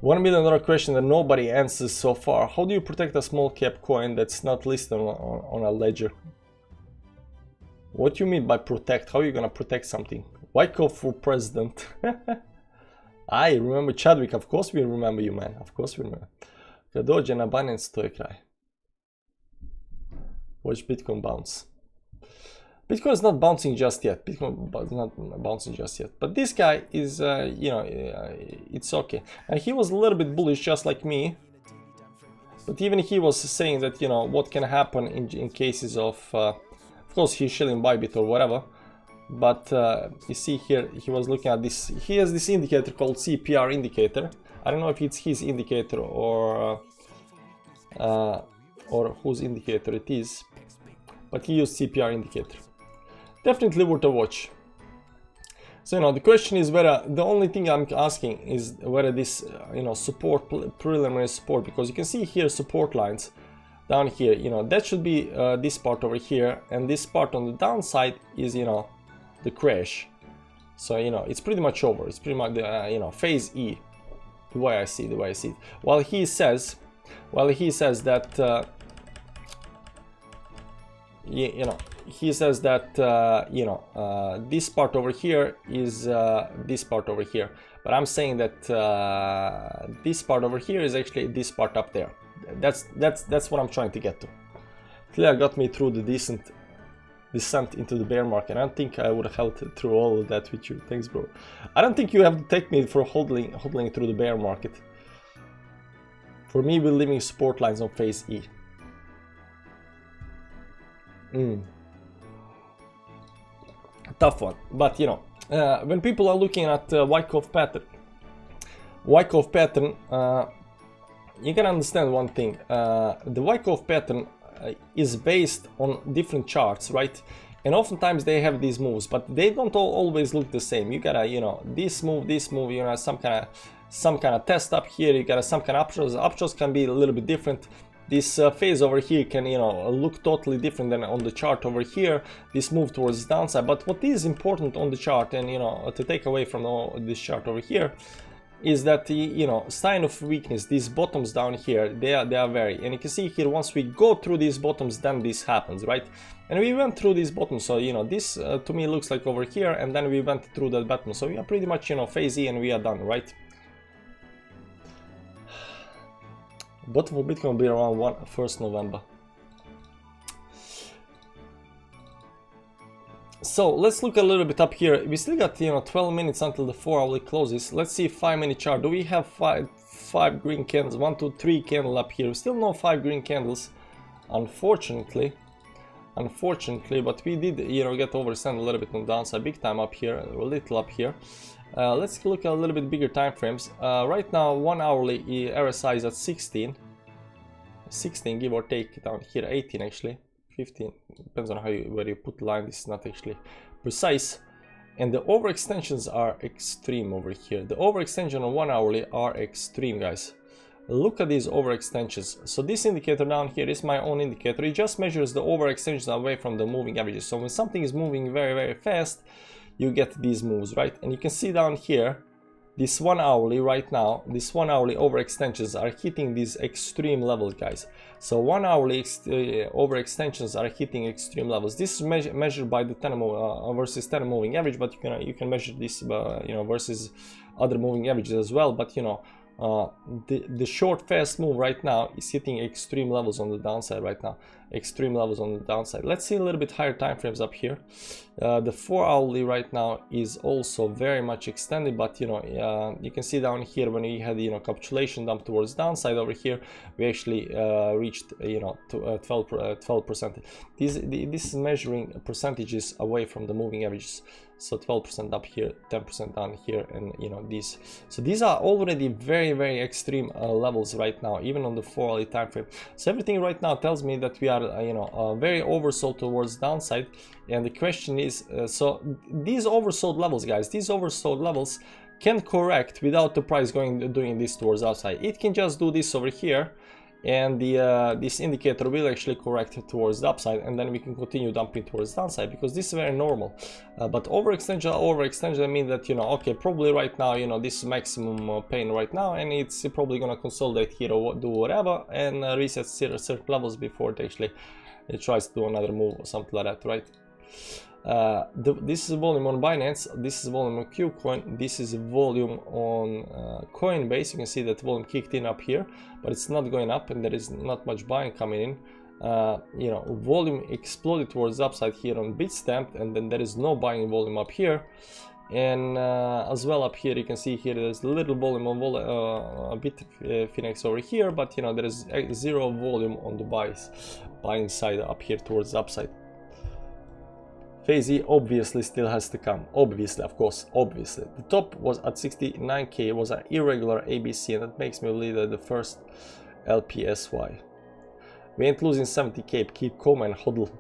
$1 million question that nobody answers so far. How do you protect a small cap coin that's not listed on a ledger? What do you mean by protect? How are you gonna protect something? Wyckoff for president. I remember Chadwick. Of course we remember you, man. Of course we remember. Kad dođe na Binance, to je kraj. Watch Bitcoin bounce. Bitcoin is not bouncing just yet. Bitcoin is not bouncing just yet. But this guy is, you know, it's okay. And he was a little bit bullish, just like me. But even he was saying that, you know, what can happen in cases of course, he's shilling Bybit or whatever. But you see here, he was looking at this. He has this indicator called CPR indicator. I don't know if it's his indicator or whose indicator it is. But he used CPR indicator. Definitely worth a watch. So, you know, the question is whether, the only thing I'm asking is whether this, you know, support, preliminary support, because you can see here support lines down here, you know, that should be this part over here, and this part on the downside is, you know, the crash. So, you know, it's pretty much over. It's pretty much the, you know, phase E, the way I see it. While he says that you know, he says that you know, this part over here is this part over here, but I'm saying that this part over here is actually this part up there. That's what I'm trying to get to. Clearly got me through the decent descent into the bear market. I don't think I would have held through all of that with you. Thanks, bro. I don't think you have to take me for hodling through the bear market. For me, we're leaving support lines on phase E. Tough one, but you know, when people are looking at Wyckoff pattern, you can understand one thing. The Wyckoff pattern is based on different charts, right? And oftentimes they have these moves, but they don't always look the same. You gotta, you know, this move, you know, some kind of test up here. You gotta some kind of uptrends. Uptrends can be a little bit different. This phase over here can, you know, look totally different than on the chart over here. This move towards downside. But what is important on the chart, and you know, to take away from this chart over here, is that the, you know, sign of weakness, these bottoms down here, they are very, and you can see here, once we go through these bottoms, then this happens, right? And we went through these bottoms, so you know, this to me looks like over here, and then we went through that bottom, so we are pretty much, you know, phase E and we are done, right? Bottom for Bitcoin will be around 1st November. So let's look a little bit up here. We still got, you know, 12 minutes until the 4-hourly closes. Let's see 5-minute chart. Do we have five green candles? 1, 2, 3 candle up here. We still no 5 green candles, unfortunately. But we did, you know, get overextended a little bit on the downside, big time up here, a little up here. Let's look at a little bit bigger time frames. Right now, 1-hourly RSI is at 16, give or take, down here 18 actually. 15, depends on where you put the line. This is not actually precise, and the overextensions are extreme over here. The overextension on 1-hourly are extreme, guys. Look at these overextensions. So this indicator down here is my own indicator. It just measures the overextensions away from the moving averages. So when something is moving very fast, you get these moves, right? And you can see down here, this 1-hourly right now, this 1-hourly overextensions are hitting these extreme levels, guys. So 1-hourly overextensions are hitting extreme levels. This is measured by the 10 versus 10 moving average, but you can measure this you know, versus other moving averages as well. But you know, the short fast move right now is hitting extreme levels on the downside right now. Extreme levels on the downside. Let's see a little bit higher time frames up here. The 4-hourly right now is also very much extended, but you know, you can see down here when we had, you know, capitulation dump towards downside over here, we actually reached, you know, to 12%. This is measuring percentages away from the moving averages. So 12% up here, 10% down here, and you know, these. So these are already very extreme levels right now, even on the 4-hourly time frame. So everything right now tells me that we are, you know, very oversold towards downside. And the question is, so these oversold levels, guys, these oversold levels can correct without the price doing this towards outside. It can just do this over here, and this indicator will actually correct towards the upside, and then we can continue dumping towards the downside, because this is very normal. But overextension, I mean that, you know, okay, probably right now, you know, this is maximum pain right now, and it's probably gonna consolidate here or do whatever, and reset certain levels before it tries to do another move or something like that, right? This is volume on Binance, this is volume on Qcoin, this is volume on Coinbase. You can see that volume kicked in up here, but it's not going up, and there is not much buying coming in. You know, volume exploded towards the upside here on Bitstamp, and then there is no buying volume up here. And as well up here, you can see here there's a little volume on Bitfinex over here, but you know, there is zero volume on the buying side up here towards the upside. Phase E obviously still has to come. Obviously, of course, obviously. The top was at 69k, it was an irregular ABC, and that makes me believe that the first LPSY. We ain't losing 70k, keep calm and hodl.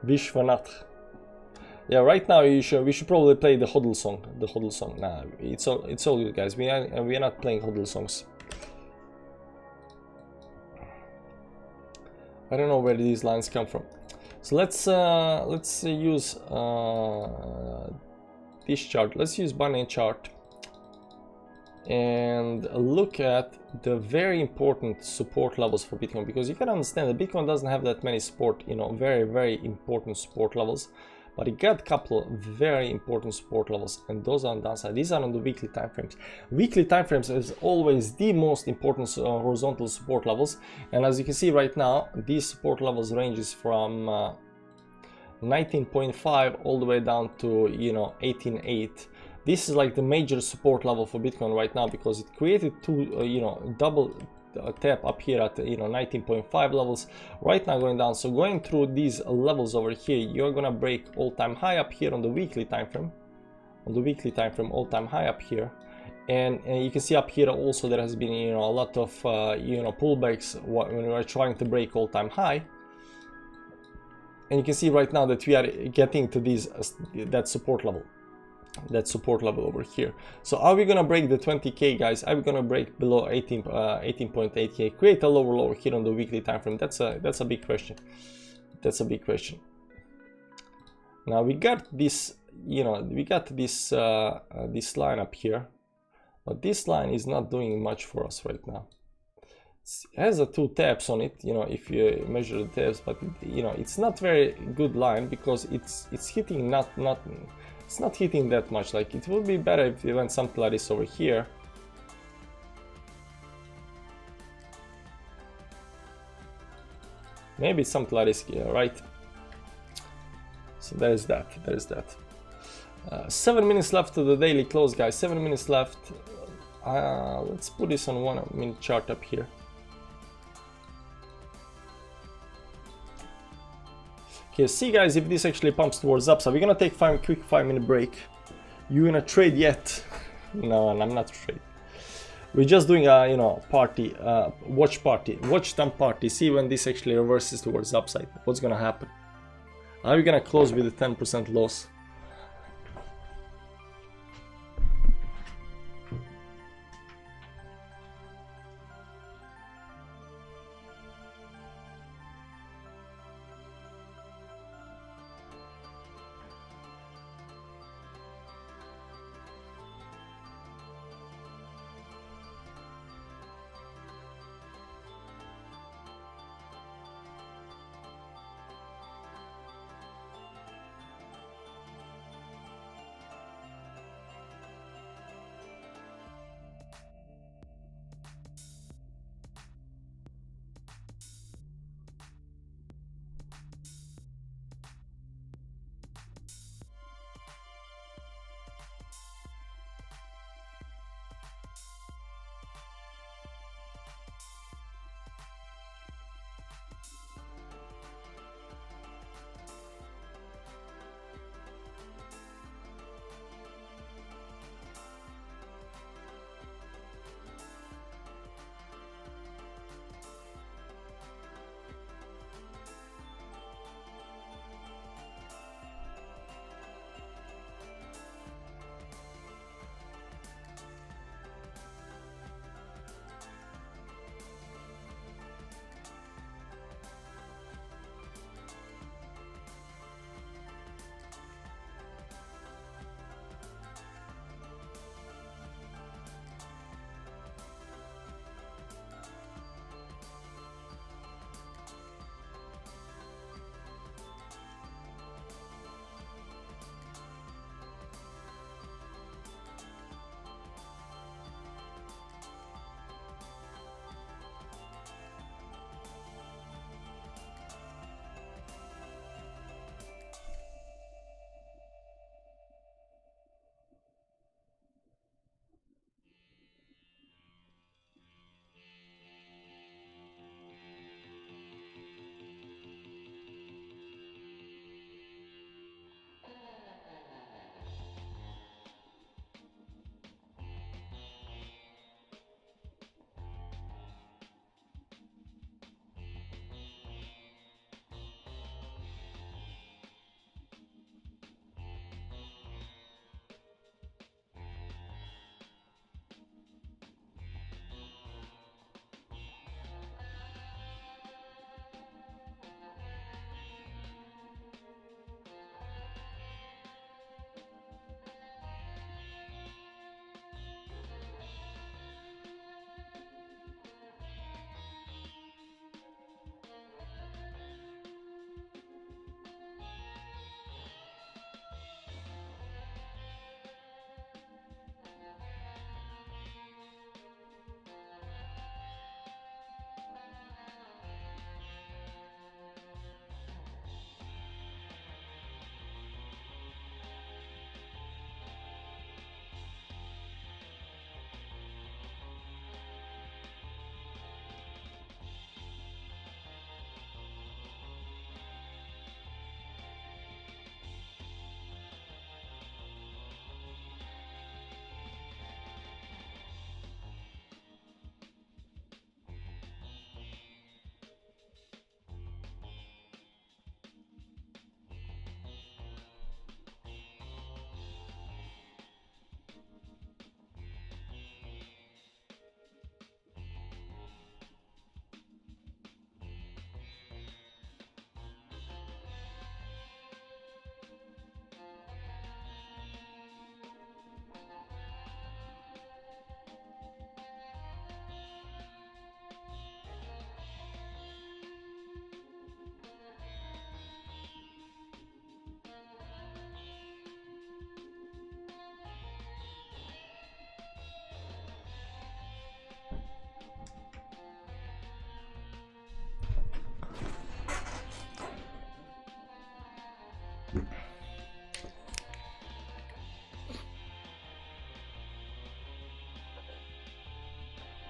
Vishwanath. Yeah, right now we should probably play the hodl song. The hodl song. Nah, it's all good, guys. We are not playing hodl songs. I don't know where these lines come from. So let's use this chart. Let's use Binance chart. and look at the very important support levels for Bitcoin, because you can understand that Bitcoin doesn't have that many support, you know, very important support levels, but it got a couple of very important support levels, and those are on the downside. These are on the weekly time frames. Weekly time frames is always the most important horizontal support levels, and as you can see right now, these support levels ranges from 19.5 all the way down to, you know, 18.8. This is like the major support level for Bitcoin right now, because it created two, you know, double tap up here at, you know, 19.5 levels, right now going down. So going through these levels over here, you're gonna break all-time high up here on the weekly time frame. On the weekly time frame, all-time high up here, and you can see up here also there has been, you know, a lot of you know, pullbacks when we are trying to break all-time high. And you can see right now that we are getting to these that support level over here. So are we gonna break the 20k, guys? Are we gonna break below 18.8k, create a lower low here on the weekly time frame? That's a big question. That's a big question. Now we got this, you know, we got this this line up here, but this line is not doing much for us right now. It has two taps on it, you know, if you measure the taps, but you know, it's not very good line, because it's hitting it's not hitting that much. Like, it would be better if we went something like this over here. Maybe something like this, yeah, right? So there's that. 7 minutes left to the daily close, guys. 7 minutes left. Let's put this on 1 minute chart up here. Okay, see guys, if this actually pumps towards upside. We're gonna take quick 5-minute break. You gonna trade yet? No, I'm not trading. We're just doing a, you know, party, watch time party. See when this actually reverses towards upside. What's gonna happen? Are we gonna close with a 10% loss?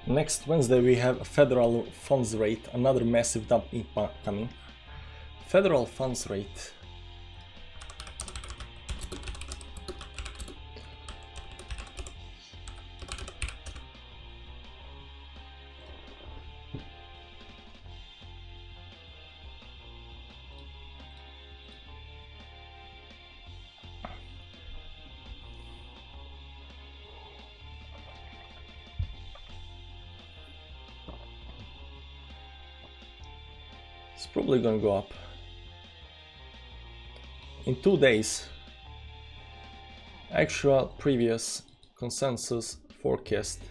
Next Wednesday we have a federal funds rate, another massive dump coming. Federal funds rate. It's probably gonna go up. In 2 days, actual, previous, consensus, forecast,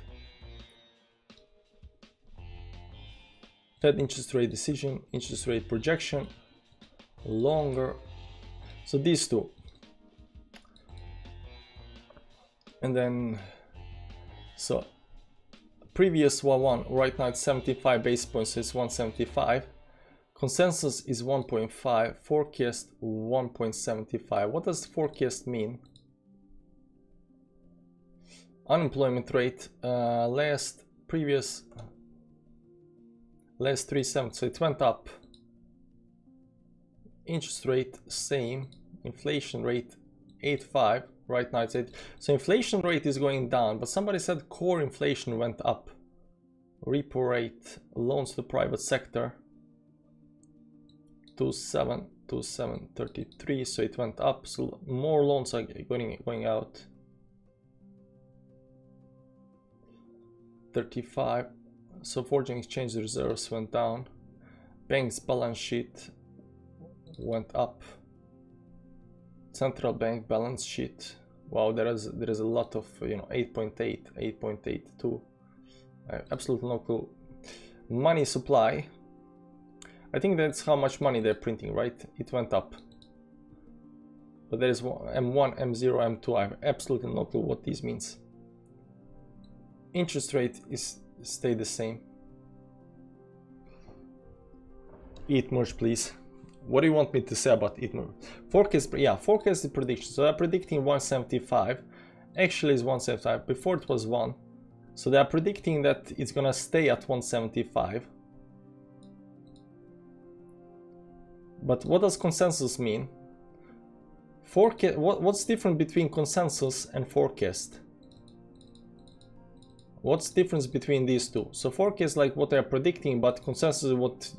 Fed interest rate decision, interest rate projection, longer. So these two. And then, so previous one, right now it's 75 basis points, so it's 175. Consensus is 1.5, forecast 1.75. What does forecast mean? Unemployment rate, last 3.7, so it went up. Interest rate, same. Inflation rate, 8.5, right now it's 8. So inflation rate is going down, but somebody said core inflation went up. Repo rate, loans to private sector, 2.733, so it went up. So more loans are going out. 35. So foreign exchange reserves went down. Bank's balance sheet went up. Central bank balance sheet. Wow, there is a lot of 8.8, 8.82. Absolutely no clue. Money supply. I think that's how much money they're printing, right? It went up. But there is M1, M0, M2. I have absolutely no clue what this means. Interest rate is stay the same. Eat merge, please. What do you want me to say about eat merge? Forecast, yeah, forecast the prediction. So they're predicting 175. Actually, it's 175. Before it was 1. So they are predicting that it's gonna stay at 175. But what does consensus mean? Forecast. What's different between consensus and forecast? What's the difference between these two? So forecast like what they're predicting, but consensus is what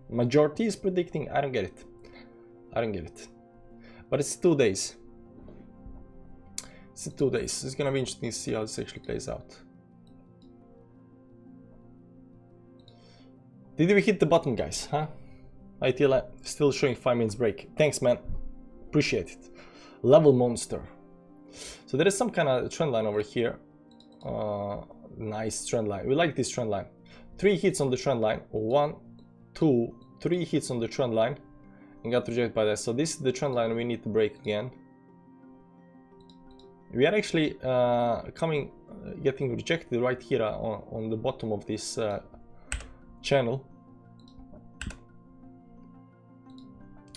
majority is predicting. I don't get it. I don't get it. But it's 2 days. It's 2 days. It's gonna be interesting to see how this actually plays out. Did we hit the button, guys? Huh? ITL still showing 5 minutes break. Thanks, man. Appreciate it. Level monster. So there is some kind of trend line over here. Nice trend line. We like this trend line. 3 hits on the trend line. 1, 2, 3 hits on the trend line and got rejected by that. So this is the trend line we need to break again. We are actually getting rejected right here on the bottom of this channel.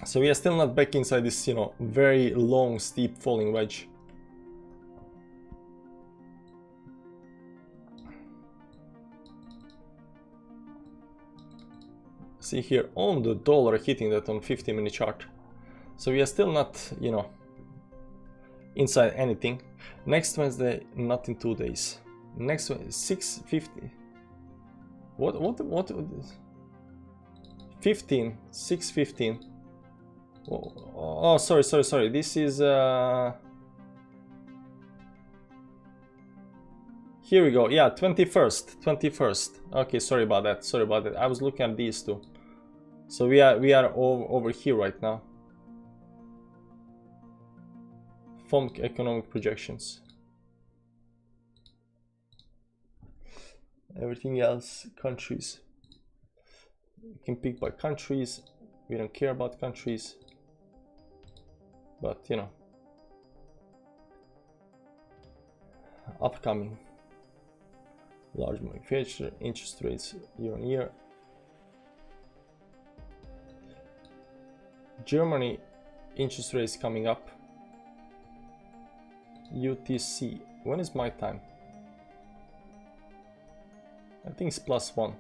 So we are still not back inside this, very long, steep falling wedge. See here on the dollar hitting that on 15-minute chart. So we are still not, inside anything. Next Wednesday, not in 2 days. Next one, 650. What? 15, 615. Oh, sorry. This is here we go. Yeah, 21st. Okay, sorry about that. I was looking at these two. So we are over here right now. From economic projections. Everything else, countries. You can pick by countries. We don't care about countries. But upcoming large manufacturer interest rates year on year. Germany interest rates coming up. UTC. When is my time? I think it's +1.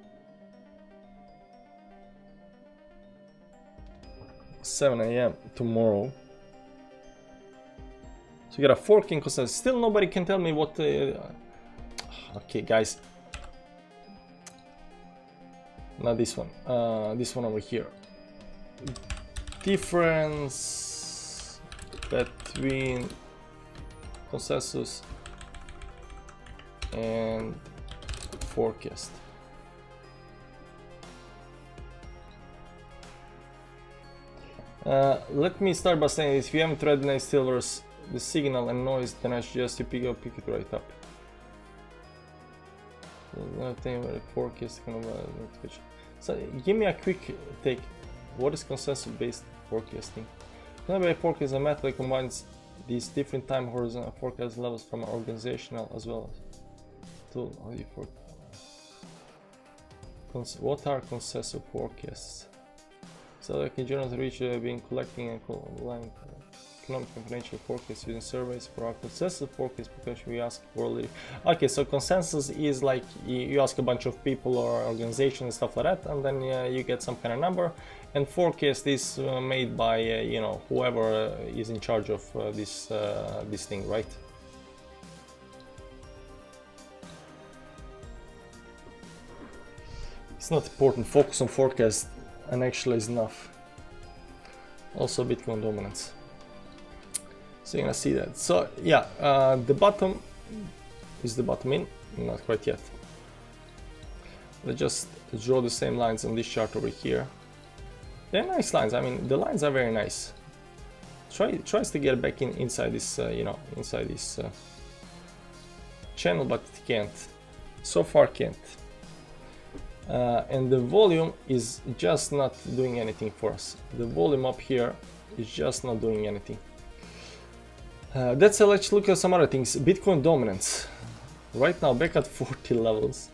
7 a.m. tomorrow. So you got a forking consensus. Still nobody can tell me what... okay, guys. Not this one. This one over here. Difference between consensus and forecast. Let me start by saying this. If you haven't read Nate Silver's The Signal and Noise, then I suggest you pick it right up. Nothing about forecast. So give me a quick take. What is consensus based forecasting? Consensus forecast is a method that combines these different time horizon forecast levels from an organizational as well as tool. What are consensus forecasts? So like in general, reach being collecting and economic and financial forecasts using surveys for our consensus forecast because we ask orally. Okay, so consensus is like you ask a bunch of people or organizations and stuff like that, and then you get some kind of number. And forecast is made by you know, whoever is in charge of this thing, right? It's not important. Focus on forecast and actually is enough. Also Bitcoin dominance. So you're gonna see that. So yeah, the bottom is the bottom in, not quite yet. Let's just draw the same lines on this chart over here. They're nice lines. I mean, the lines are very nice. Tries to get back inside this, you know, inside this channel, but it can't. So far, can't. And the volume is just not doing anything for us. The volume up here is just not doing anything. Let's look at some other things. Bitcoin dominance. Right now, back at 40 levels.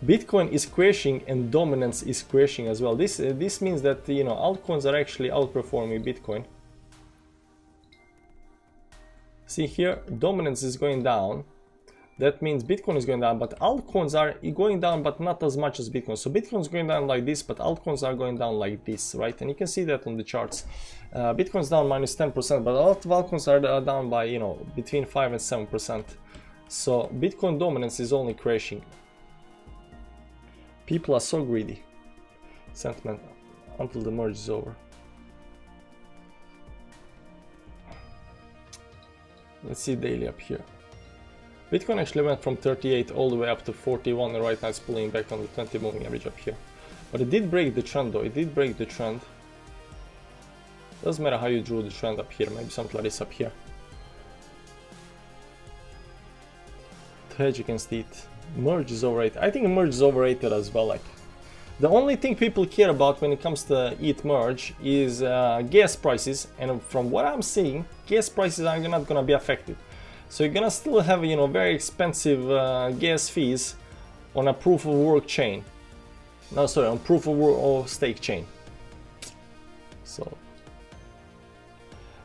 Bitcoin is crashing and dominance is crashing as well. This means that, you know, altcoins are actually outperforming Bitcoin. See here, dominance is going down. That means Bitcoin is going down, but altcoins are going down, but not as much as Bitcoin. So Bitcoin is going down like this, but altcoins are going down like this, right? And you can see that on the charts. Bitcoin's down minus 10%, but a lot of altcoins are down by, you know, between 5 and 7%. So Bitcoin dominance is only crashing. People are so greedy. Sentiment until the merge is over. Let's see daily up here. Bitcoin actually went from 38 all the way up to 41, and right now it's pulling back on the 20 moving average up here. But it did break the trend though, it did break the trend. Doesn't matter how you drew the trend up here, maybe something like this up here. To hedge against it. Merge is overrated. I think merge is overrated as well. Like, the only thing people care about when it comes to ETH merge is gas prices, and from what I'm seeing, gas prices are not gonna be affected. So you're gonna still have, you know, very expensive gas fees on a proof of work chain. No, sorry, on proof of work or stake chain. So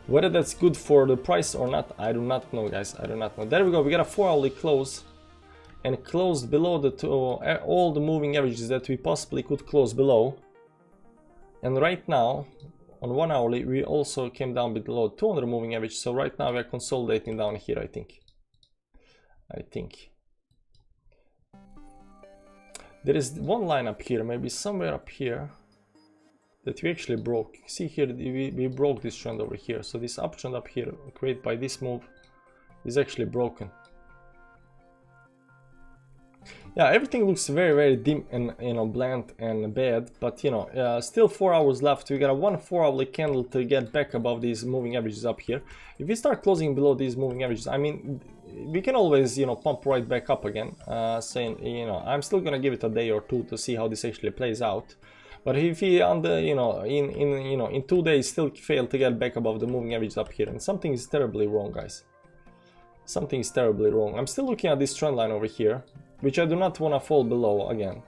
whether that's good for the price or not, I do not know, guys. I do not know. There we go. We got a 4-hourly close, and closed below the all the moving averages that we possibly could close below. And right now, on 1 hourly, we also came down below 200 moving average. So right now we're consolidating down here, I think. There is one line up here, maybe somewhere up here, that we actually broke. See here, we broke this trend over here. So this uptrend up here, created by this move, is actually broken. Yeah, everything looks very, very dim and, you know, bland and bad, but, you know, still 4 hours left. We got a 1 4-hourly candle to get back above these moving averages up here. If we start closing below these moving averages, I mean, we can always, you know, pump right back up again, saying, you know, I'm still gonna give it a day or two to see how this actually plays out. But if we on the, you know, in 2 days still fail to get back above the moving averages up here, and something is terribly wrong, guys. Something is terribly wrong. I'm still looking at this trend line over here, which I do not want to fall below again.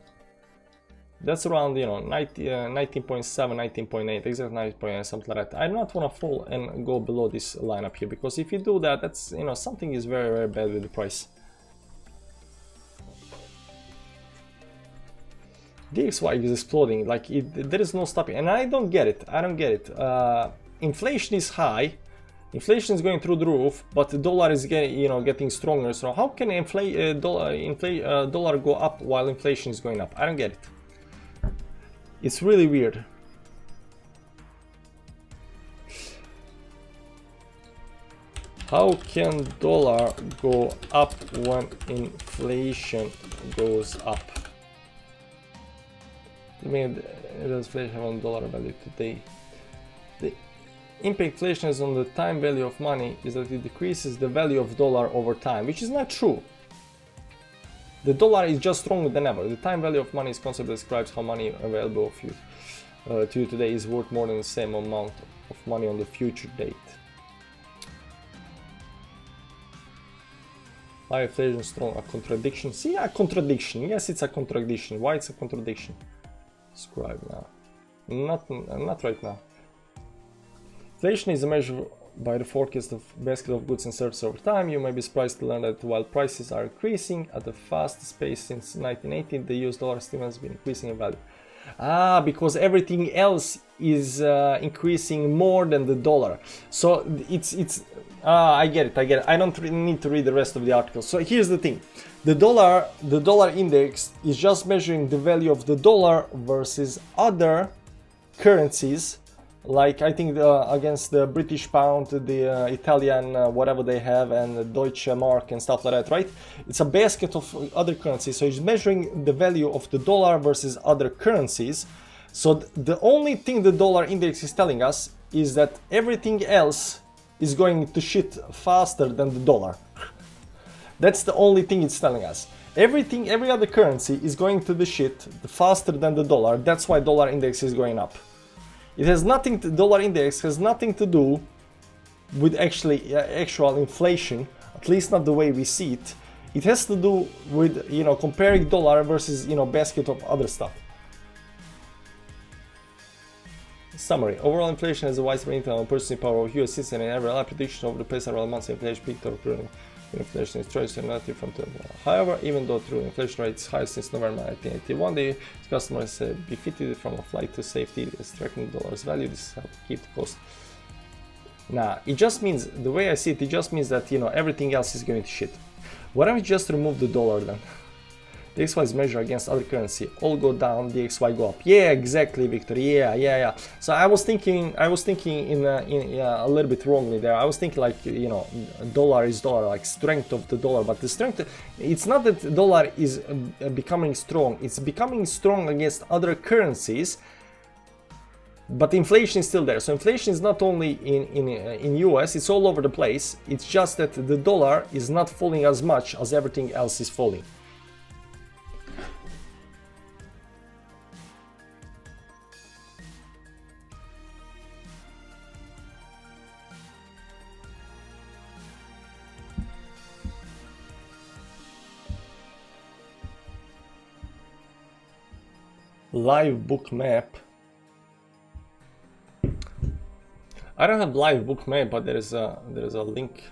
That's around, you know, 19.7, 19.8, exact 19.8, something like that. I do not want to fall and go below this line up here, because if you do that, that's, you know, something is very, very bad with the price. DXY is exploding, like there is no stopping, and I don't get it. I don't get it. Inflation is high, inflation is going through the roof, but the dollar is getting stronger. So how can dollar go up while inflation is going up? I don't get it. It's really weird. How can dollar go up when inflation goes up? I mean, does inflation have on dollar value today? The impact inflation is on the time value of money is that it decreases the value of dollar over time, which is not true. The dollar is just stronger than ever. The time value of money is a concept that describes how money available to you today is worth more than the same amount of money on the future date. High inflation strong, a contradiction. See, a contradiction. Yes, it's a contradiction. Why it's a contradiction? Describe now. Not right now. Inflation is a measure by the forecast of basket of goods and services over time. You may be surprised to learn that while prices are increasing at the fastest pace since 1980, the US dollar still has been increasing in value. Because everything else is increasing more than the dollar. So it's I get it. I don't need to read the rest of the article. So here's the thing. The dollar index is just measuring the value of the dollar versus other currencies, like I think against the British pound, the Italian whatever they have, and the Deutsche Mark and stuff like that, right? It's a basket of other currencies, so it's measuring the value of the dollar versus other currencies. So the only thing the dollar index is telling us is that everything else is going to shit faster than the dollar. That's the only thing it's telling us. Every other currency is going to the shit faster than the dollar. That's why dollar index is going up. It has nothing to, dollar index has nothing to do with actual inflation, at least not the way we see it. It has to do with, comparing dollar versus, basket of other stuff. Summary. Overall inflation has a widespread impact on purchasing power of US citizens, and every prediction over the past several months inflation peaked or growing. Inflation is traditionally relative from the However, even though true inflation rate is high since November 1981, the customers benefited from a flight to safety, striking the dollar's value. This is how to keep the cost. Nah, it just means, the way I see it, it just means that everything else is going to shit. Why don't we just remove the dollar then? The DXY is measured against other currency. All go down, DXY go up. Yeah, exactly, Victor. Yeah. So I was thinking in a little bit wrongly there. I was thinking like, dollar is dollar, like strength of the dollar. But the strength, it's not that the dollar is becoming strong. It's becoming strong against other currencies. But inflation is still there. So inflation is not only in US, it's all over the place. It's just that the dollar is not falling as much as everything else is falling. Live book map. I don't have live book map, but there is a link.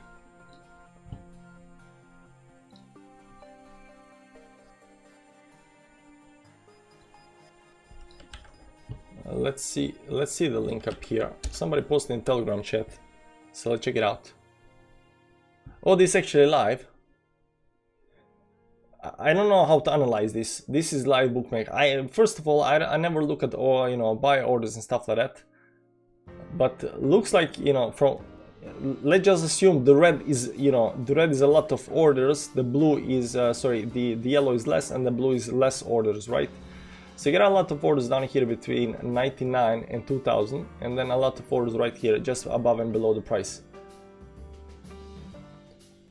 Let's see the link up here. Somebody posted in Telegram chat, so let's check it out. Oh, this is actually live. I don't know how to analyze this. This is live bookmaker. First of all, I never look at buy orders and stuff like that. But looks like let's just assume the red is the red is a lot of orders. The blue is the yellow is less, and the blue is less orders, right? So you get a lot of orders down here between 99 and 2000, and then a lot of orders right here just above and below the price.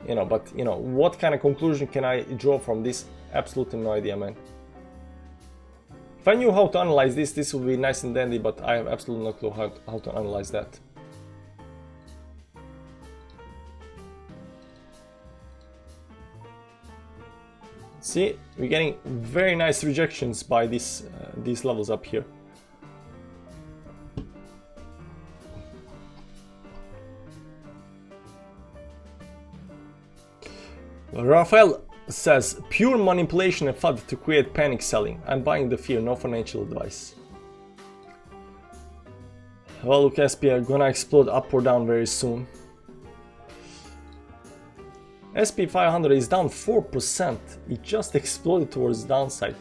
But what kind of conclusion can I draw from this? Absolutely no idea, man. If I knew how to analyze this would be nice and dandy, but I have absolutely no clue how to analyze that. See, we're getting very nice rejections by these levels up here. Rafael, says pure manipulation and FUD to create panic selling. I'm buying the fear, no financial advice. Well, look, SP are gonna explode up or down very soon. SP500 is down 4%. It just exploded towards the downside.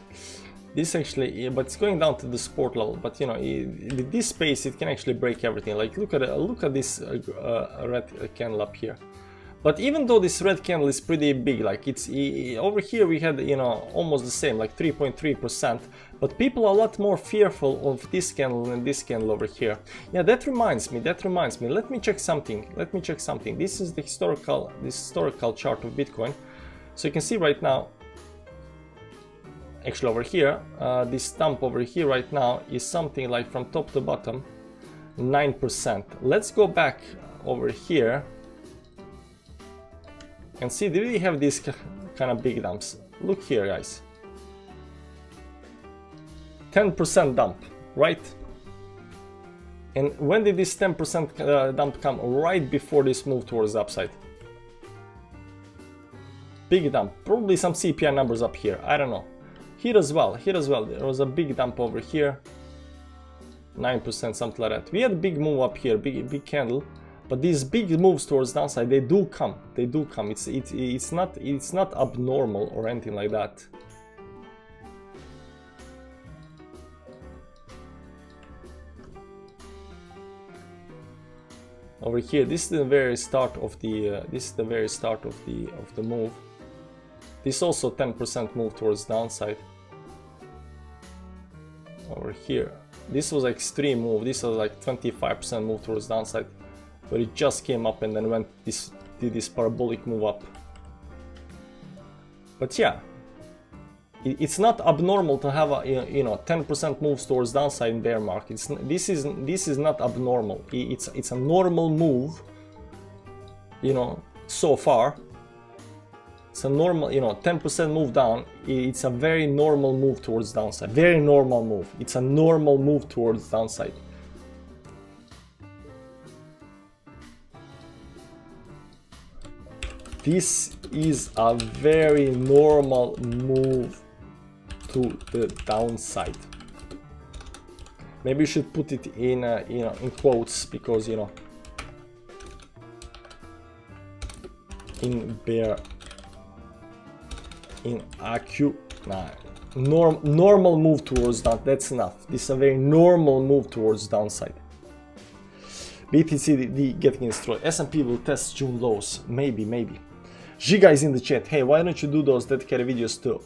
This actually, but it's going down to the support level. But you know, with this space, it can actually break everything. Like look at this red candle up here. But even though this red candle is pretty big, like it's over here we had, you know, almost the same, like 3.3%. But people are a lot more fearful of this candle than this candle over here. Yeah, that reminds me. Let me check something. This is the historical chart of Bitcoin. So you can see right now, actually over here, this stump over here right now is something like from top to bottom 9%. Let's go back over here and see, do we have these kind of big dumps? Look here, guys. 10% dump, right? And when did this 10% dump come? Right before this move towards the upside. Big dump, probably some CPI numbers up here, I don't know. Here as well, there was a big dump over here. 9%, something like that. We had a big move up here, big candle. But these big moves towards downside, they do come. It's not abnormal or anything like that. Over here, this is the very start of the move. This also 10% move towards downside. Over here, this was extreme move. This was like 25% move towards downside. But it just came up and then did this parabolic move up. But yeah, it's not abnormal to have a 10% moves towards downside in bear market. This is not abnormal. It's a normal move. You know, so far. It's a normal, 10% move down. It's a very normal move towards downside. Very normal move. It's a normal move towards downside. This is a very normal move to the downside. Maybe you should put it in, in quotes, because in bear, normal move towards down. That's enough. This is a very normal move towards downside. BTC getting destroyed. S&P will test June lows. Maybe. Giga is in the chat. Hey, why don't you do those dedicated videos to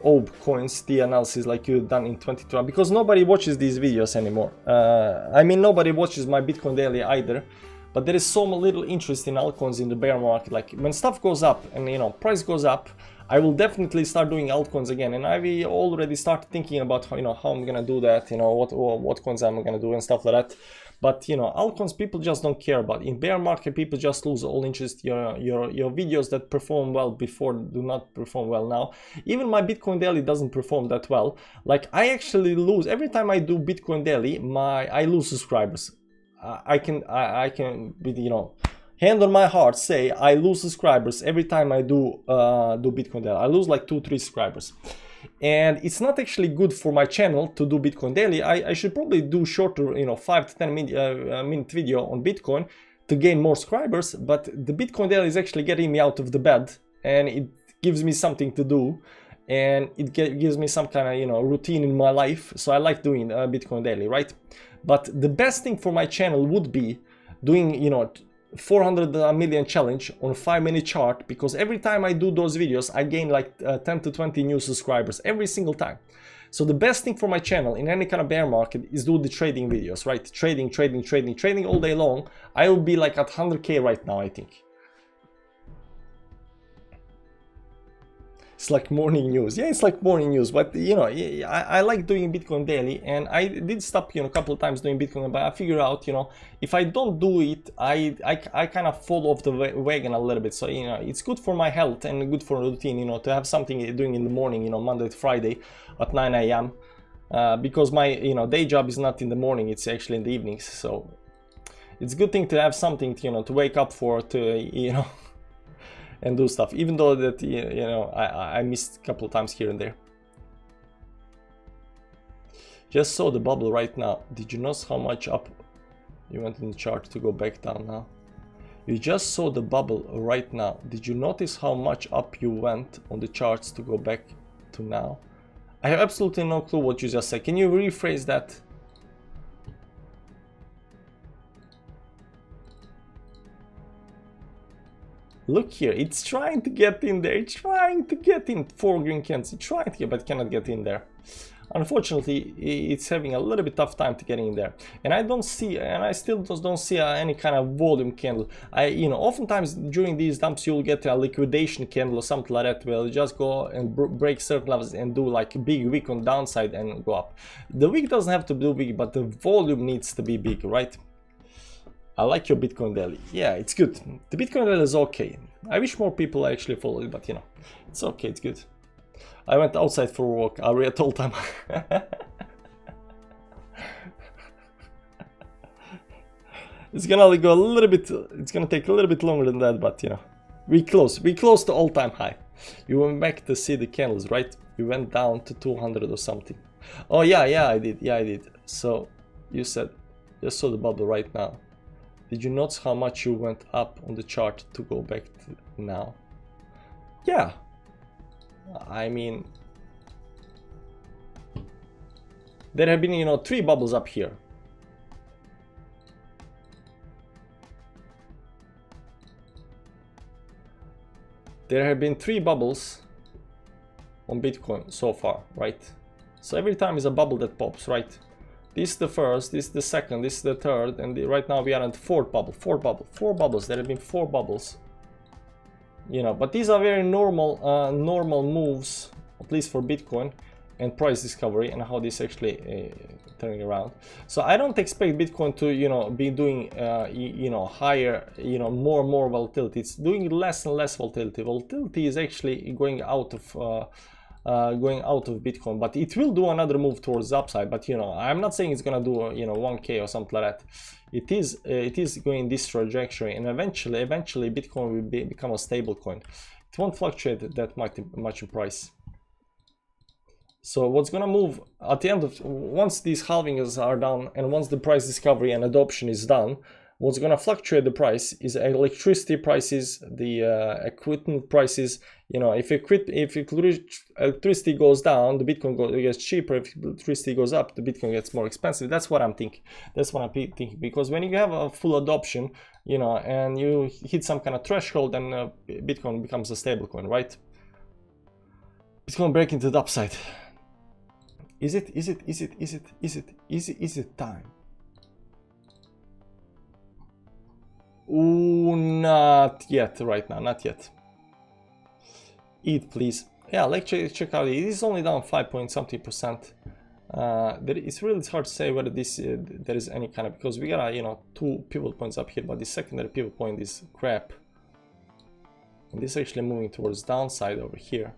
OB coins, the analysis like you've done in 2012? Because nobody watches these videos anymore. I mean, nobody watches my Bitcoin Daily either. But there is so little interest in altcoins in the bear market. Like when stuff goes up and price goes up, I will definitely start doing altcoins again. And I already started thinking about how I'm gonna do that. What coins I'm gonna do and stuff like that. But altcoins people just don't care about. In bear market, people just lose all interest. Your videos that perform well before do not perform well now. Even my Bitcoin Daily doesn't perform that well. Like I actually lose every time I do Bitcoin Daily. I lose subscribers. I can with hand on my heart say I lose subscribers every time I do Bitcoin Daily. I lose like 2-3 subscribers. And it's not actually good for my channel to do Bitcoin Daily. I should probably do shorter, 5 to 10 minute video on Bitcoin to gain more subscribers. But the Bitcoin Daily is actually getting me out of the bed, and it gives me something to do, and it gives me some kind of routine in my life. So I like doing Bitcoin Daily, right? But the best thing for my channel would be doing 400 million challenge on 5-minute chart, because every time I do those videos I gain like 10 to 20 new subscribers every single time. So the best thing for my channel in any kind of bear market is do the trading videos, right? Trading all day long. I will be like at 100k right now, I think. It's like morning news. Yeah, it's like morning news, but I like doing Bitcoin Daily, and I did stop a couple of times doing Bitcoin, but I figured out if I don't do it, I kind of fall off the wagon a little bit. So it's good for my health and good for routine, to have something doing in the morning, Monday to Friday at 9 a.m. Because my day job is not in the morning, it's actually in the evenings. So it's a good thing to have something to wake up for, to and do stuff, even though that, you know, I missed a couple of times here and there. Just saw the bubble right now. Did you notice how much up you went in the chart to go back down now? You just saw the bubble right now. Did you notice how much up you went on the charts to go back to now? I have absolutely no clue what you just said. Can you rephrase that? Look here, it's trying to get in there. It's trying to get in. 4 green cans. It's trying to get, but cannot get in there. Unfortunately, it's having a little bit tough time to get in there, and I don't see, and I still just don't see any kind of volume candle. You know, oftentimes during these dumps you'll get a liquidation candle or something like that, where you just go and break certain levels and do like a big wick on downside and go up. The wick doesn't have to be big, but the volume needs to be big, right? I like your Bitcoin daily. Yeah, it's good. The Bitcoin daily is okay. I wish more people actually follow it, but you know, it's okay, it's good. I went outside for a walk. I read all time. It's gonna go a little bit. It's gonna take a little bit longer than that, but you know, we close the all-time high. You went back to see the candles, right? You went down to 200 or something. Oh yeah, I did. Yeah, I did. So you said just saw the bubble right now. Did you notice how much you went up on the chart to go back to now? Yeah. I mean, there have been, you know, 3 bubbles up here. There have been 3 bubbles on Bitcoin so far, right? So every time is a bubble that pops, right? This is the first, this is the second, this is the third, and right now we are at the 4th bubble. 4 bubbles. There have been 4 bubbles. You know, but these are very normal normal moves, at least for Bitcoin, and price discovery and how this actually turning around. So I don't expect Bitcoin to, you know, be doing you know, higher, you know, more volatility. It's doing less and less volatility. Volatility is actually going out of Bitcoin, but it will do another move towards the upside. But you know, I'm not saying it's gonna do, you know, 1K or something like that. It is going this trajectory, and eventually Bitcoin will become a stable coin. It won't fluctuate that much in price. So what's gonna move at the end of, once these halvings are done and once the price discovery and adoption is done, what's gonna fluctuate the price is electricity prices, the equipment prices. You know, if electricity goes down, the Bitcoin gets cheaper. If electricity goes up, the Bitcoin gets more expensive. That's what I'm thinking. That's what I'm thinking. Because when you have a full adoption, you know, and you hit some kind of threshold, then Bitcoin becomes a stable coin, right? Bitcoin break into the upside. Is it time? Ooh, not yet right now, not yet. Eat, please. Yeah, let's check out. It is only down 5 point something%. It's really hard to say whether this there is any kind of, because we got, you know, 2 pivot points up here, but the secondary pivot point is crap. And this is actually moving towards downside over here.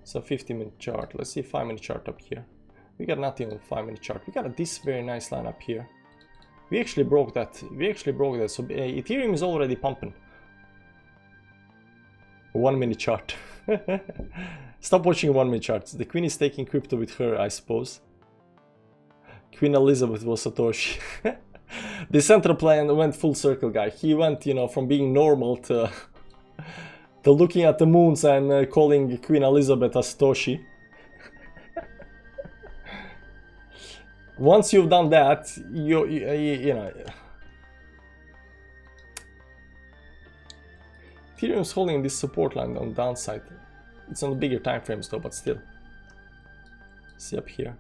So 50-minute chart. Let's see 5-minute chart up here. We got nothing on 5-minute chart. We got this very nice line up here. We actually broke that. So Ethereum is already pumping. 1-minute chart. Stop watching 1-minute charts. The Queen is taking crypto with her, I suppose. Queen Elizabeth was Satoshi. The central plan went full circle, guy. He went, you know, from being normal to looking at the moons and calling Queen Elizabeth a Satoshi. Once you've done that, you know, Ethereum is holding this support line on the downside. It's on the bigger time frames though, but still. See up here.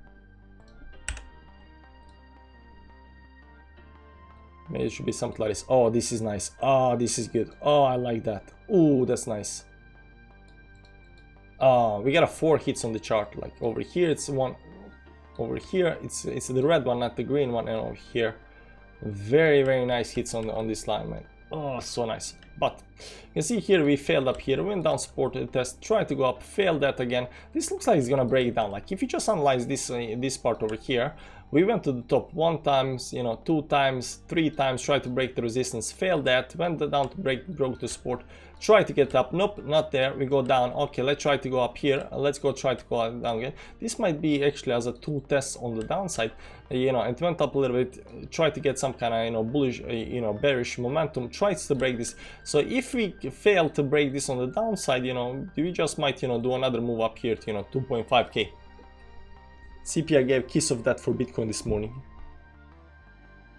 Maybe it should be something like this. Oh, this is nice. Oh, this is good. Oh, I like that. Ooh, that's nice. Oh, we got a 4 hits on the chart. Like over here, it's 1. Over here, it's the red one, not the green one, and over here, very nice hits on this line, man. Oh, so nice. But you can see here we failed up here. We went down, supported test, tried to go up, failed that again. This looks like it's gonna break down. Like if you just analyze this this part over here, we went to the top 1 time, you know, 2 times, 3 times, tried to break the resistance, failed that, went down to broke the support, try to get up, nope, not there, we go down. Okay, let's try to go up here, let's go try to go down again. This might be actually as a 2 test on the downside, you know, it went up a little bit, try to get some kind of, you know, bullish, you know, bearish momentum, tries to break this. So if we fail to break this on the downside, you know, we just might, you know, do another move up here to, you know, 2.5k. CPI gave kiss of that for Bitcoin this morning.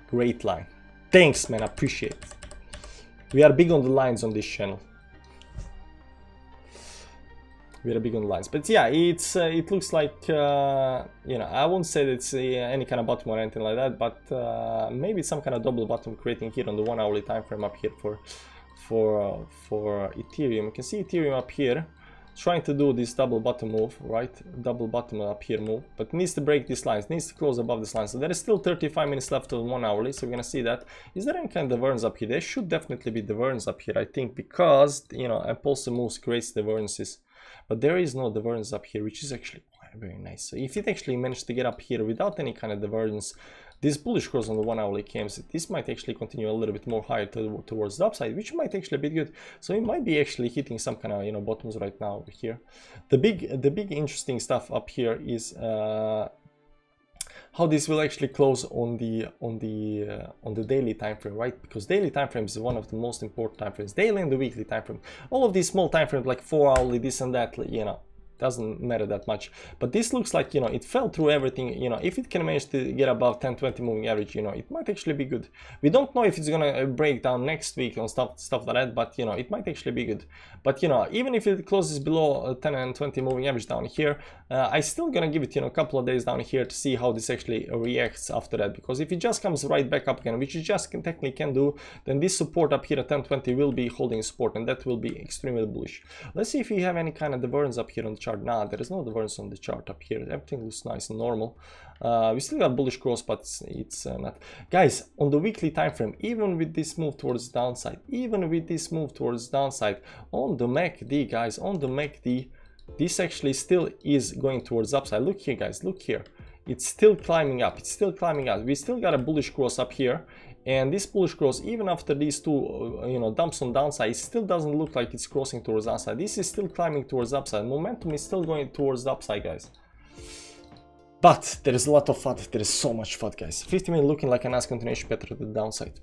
Great line. Thanks, man, I appreciate it. We are big on the lines on this channel. We are big on the lines, but yeah, it's it looks like you know, I won't say that it's any kind of bottom or anything like that, but maybe some kind of double bottom creating here on the 1 hourly time frame up here for Ethereum. You can see Ethereum up here trying to do this double bottom move, right? Double bottom up here move, but needs to break these lines, needs to close above this line. So there is still 35 minutes left on 1 hourly, so we're gonna see that. Is there any kind of divergence up here? There should definitely be divergence up here, I think, because, you know, impulsive moves creates divergences, but there is no divergence up here, which is actually very nice. So if it actually managed to get up here without any kind of divergence, this bullish cross on the 1 hourly candles, this might actually continue a little bit more higher towards the upside, which might actually be good. So it might be actually hitting some kind of, you know, bottoms right now over here. The big interesting stuff up here is how this will actually close on the daily time frame, right? Because daily time frame is one of the most important time frames. Daily and the weekly time frame. All of these small time frames like 4 hourly, this and that, you know, doesn't matter that much, but this looks like, you know, it fell through everything. You know, if it can manage to get above 10-20 moving average, you know, it might actually be good. We don't know if it's gonna break down next week on stuff like that, but you know, it might actually be good. But you know, even if it closes below 10 and 20 moving average down here, I still gonna give it, you know, a couple of days down here to see how this actually reacts after that, because if it just comes right back up again, which it just technically can do, then this support up here at 1020 will be holding support, and that will be extremely bullish. Let's see if we have any kind of divergence up here on the chart. Nah, there is no divergence on the chart up here. Everything looks nice and normal. We still got bullish cross, but it's not. Guys, on the weekly time frame, even with this move towards downside, on the MACD, guys, on the MACD, this actually still is going towards upside. Look here, guys, look here. It's still climbing up. It's still climbing up. We still got a bullish cross up here. And this bullish cross, even after these two, you know, dumps on downside, it still doesn't look like it's crossing towards downside. This is still climbing towards upside. Momentum is still going towards the upside, guys. But there is a lot of FUD. There is so much FUD, guys. 50 minutes looking like a nice continuation better to the downside.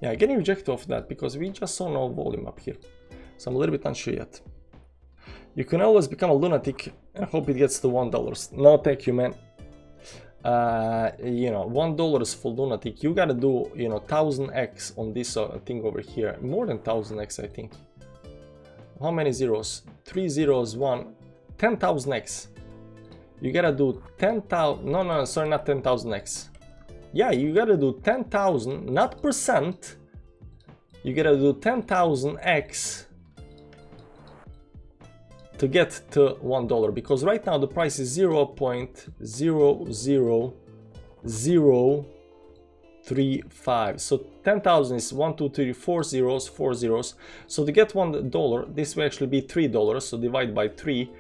Yeah, getting rejected off that because we just saw no volume up here. So I'm a little bit unsure yet. You can always become a lunatic and hope it gets to $1. No, thank you, man. You know, $1 for lunatic. You gotta do, you know, 1000x on this thing over here. More than 1000x, I think. How many zeros? 3 zeros, 1. 10,000x. You gotta do 10,000. No, sorry, not 10,000x. Yeah, you gotta do 10,000, not percent. You gotta do 10,000x to get to $1, because right now the price is 0.00035. So 10,000 is 1, 2, 3, 4 zeros, 4 zeros. So to get $1, this will actually be $3. So divide by 3,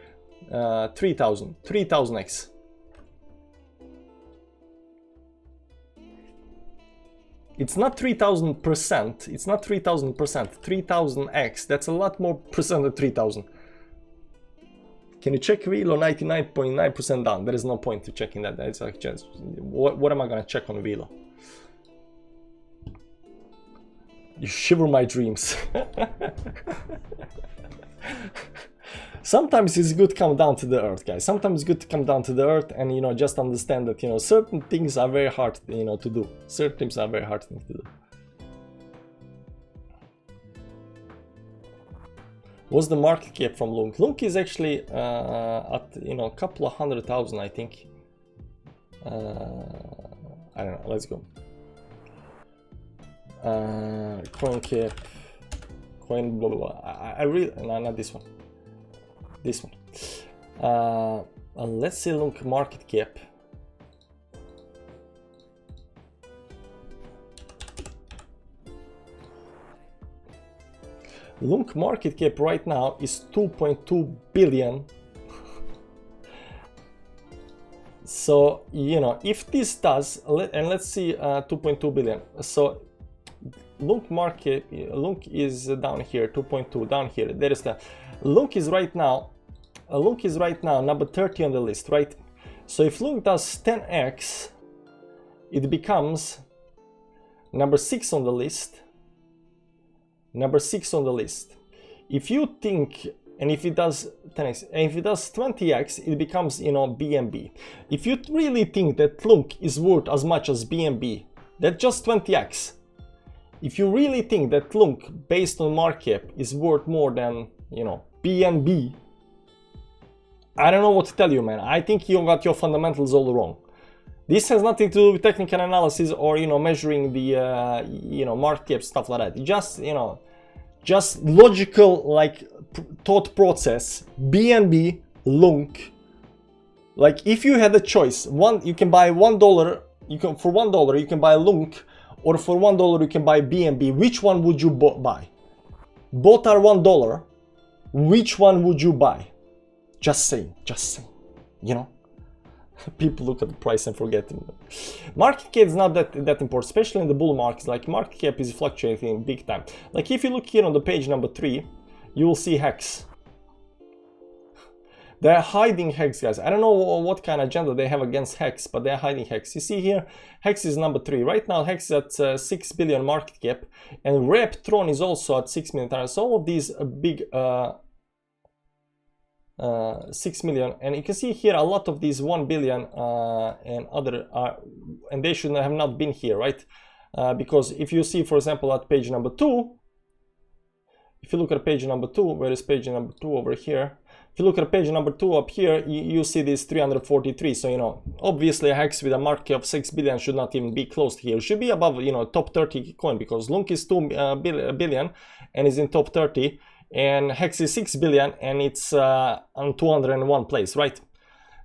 3,000, 3,000x. It's not 3,000%. It's not 3,000%. 3,000x. That's a lot more percent than 3,000. Can you check Velo? 99.9% down. There is no point to checking that. It's like just what am I gonna check on Velo? You shiver my dreams. Sometimes it's good to come down to the earth, guys. Sometimes it's good to come down to the earth and, you know, just understand that, you know, certain things are very hard, you know, to do. Certain things are very hard to do. What's the market cap from Lunk? Lunk is actually at, you know, a couple of 100,000, I think. I don't know. Let's go. Coin cap, coin blah blah blah. I really no, not this one. This one. Let's see Lunk market cap. Lunk market cap right now is 2.2 billion. So, you know, if this does, and let's see 2.2 billion. So lunk market, lunk is down here, 2.2 down here. There is the lunk is right now. Lunk is right now number 30 on the list, right? So if lunk does 10x, it becomes number 6 on the list. Number 6 on the list. If you think, and if it does 10x, and if it does 20x, it becomes, you know, BNB. If you really think that lunk is worth as much as BNB, that's just 20x. If you really think that lunk based on market cap is worth more than, you know, BNB, I don't know what to tell you, man. I think you got your fundamentals all wrong. This has nothing to do with technical analysis or, you know, measuring the, you know, market cap, stuff like that. Just, you know, just logical, like, thought process. BNB, lunk. Like, if you had a choice, you can buy $1, for $1 you can buy lunk, or for $1 you can buy BNB. Which one would you buy? Both are $1. Which one would you buy? Just saying, you know. People look at the price and forget it. Market cap is not that important, especially in the bull markets. Like, market cap is fluctuating big time. Like, if you look here on the page number 3, you will see Hex. They're hiding Hex, guys. I don't know what kind of agenda they have against Hex, but they're hiding Hex. You see here, Hex is number 3. Right now, Hex is at 6 billion market cap, and Reptron is also at 6 million. So all of these big 6 million, and you can see here a lot of these 1 billion and other and they should have not been here, right? Because if you see, for example, at page number 2, if you look at page number 2, where is page number 2 over here? If you look at page number 2 up here, you see this 343. So, you know, obviously Hex with a market cap of 6 billion should not even be close here. It should be above, you know, top 30 coin, because lunk is 2 billion and is in top 30. And Hex is 6 billion and it's on 201 place, right?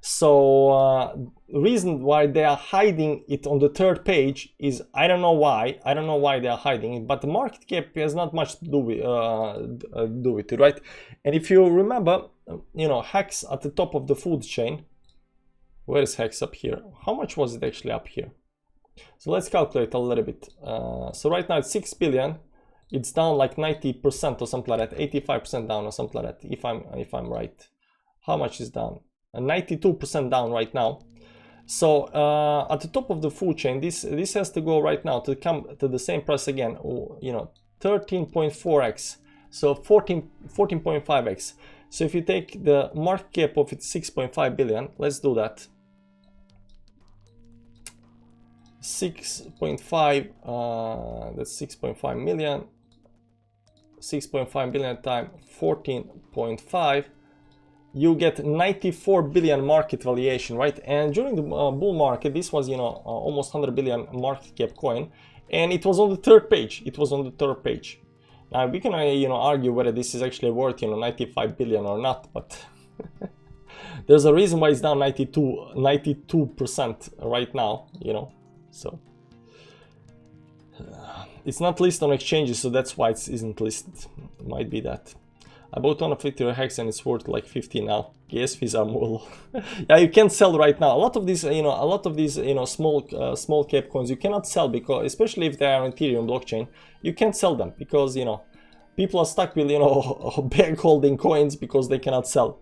So reason why they are hiding it on the 3rd page is, I don't know why they are hiding it, but the market cap has not much to do with it, right? And if you remember, you know, Hex at the top of the food chain, where is Hex up here? How much was it actually up here? So let's calculate a little bit. So right now it's 6 billion. It's down like 90% or something like that, 85% down or something like that, if I'm right. How much is down? 92% down right now. So at the top of the food chain, this has to go right now to come to the same price again. You know, 13.4x, so 14.5x. So if you take the market cap of it 6.5 billion, let's do that. 6.5, that's 6.5 million. 6.5 billion times 14.5, you get 94 billion market valuation, right? And during the bull market, this was, you know, almost 100 billion market cap coin, and it was on the 3rd page. It was on the 3rd page. Now we can, you know, argue whether this is actually worth, you know, 95 billion or not, but there's a reason why it's down 92% right now, you know. So it's not listed on exchanges, so that's why it isn't listed. It might be that. I bought one of Ethereum Hex and it's worth like 50 now. Gas fees are more. Yeah, you can't sell right now. A lot of these, you know, small cap coins you cannot sell, because especially if they are on Ethereum blockchain, you can't sell them because, you know, people are stuck with, you know, bank holding coins because they cannot sell.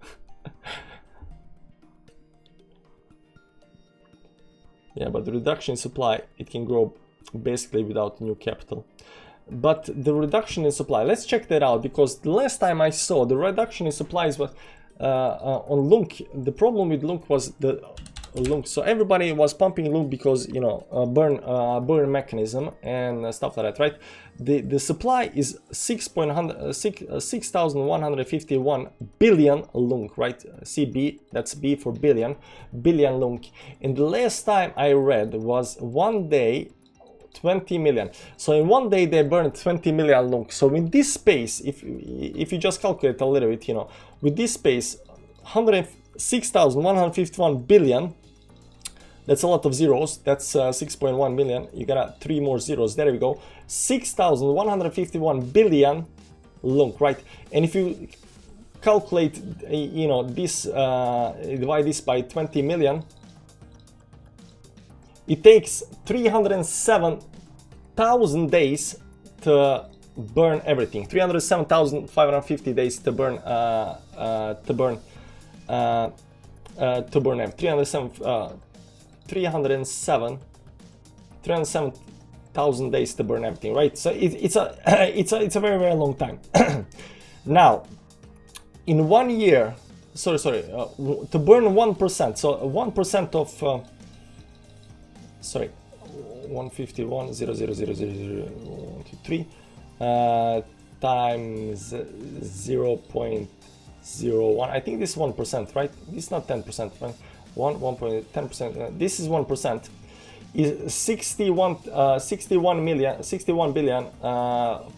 Yeah, but the reduction in supply, it can grow basically without new capital. But the reduction in supply, let's check that out, because the last time I saw the reduction in supplies was on lunk. The problem with lunk was the lunk. So everybody was pumping lunk because, you know, burn mechanism and stuff like that, right? The supply is 6,151 billion lunk, right? CB, that's B for billion lunk. And the last time I read was one day 20 million. So in one day they burned 20 million lunk. So in this space, if you just calculate a little bit, you know, with this space, 6,151 billion, that's a lot of zeros. That's 6.1 million. You got 3 more zeros. There we go. 6,151 billion lunk, right? And if you calculate, you know, this, divide this by 20 million, it takes 307,000 days to burn everything. 307,550 days to burn everything. 307,000 days to burn everything, right? So it's a very, very long time. Now, in 1 year, to burn 1%, so 1% of 151,000,000,123 times 0.01. I think this is 1%, right? This is not 10%, right? 1.10%. This is 1%. Is 61 billion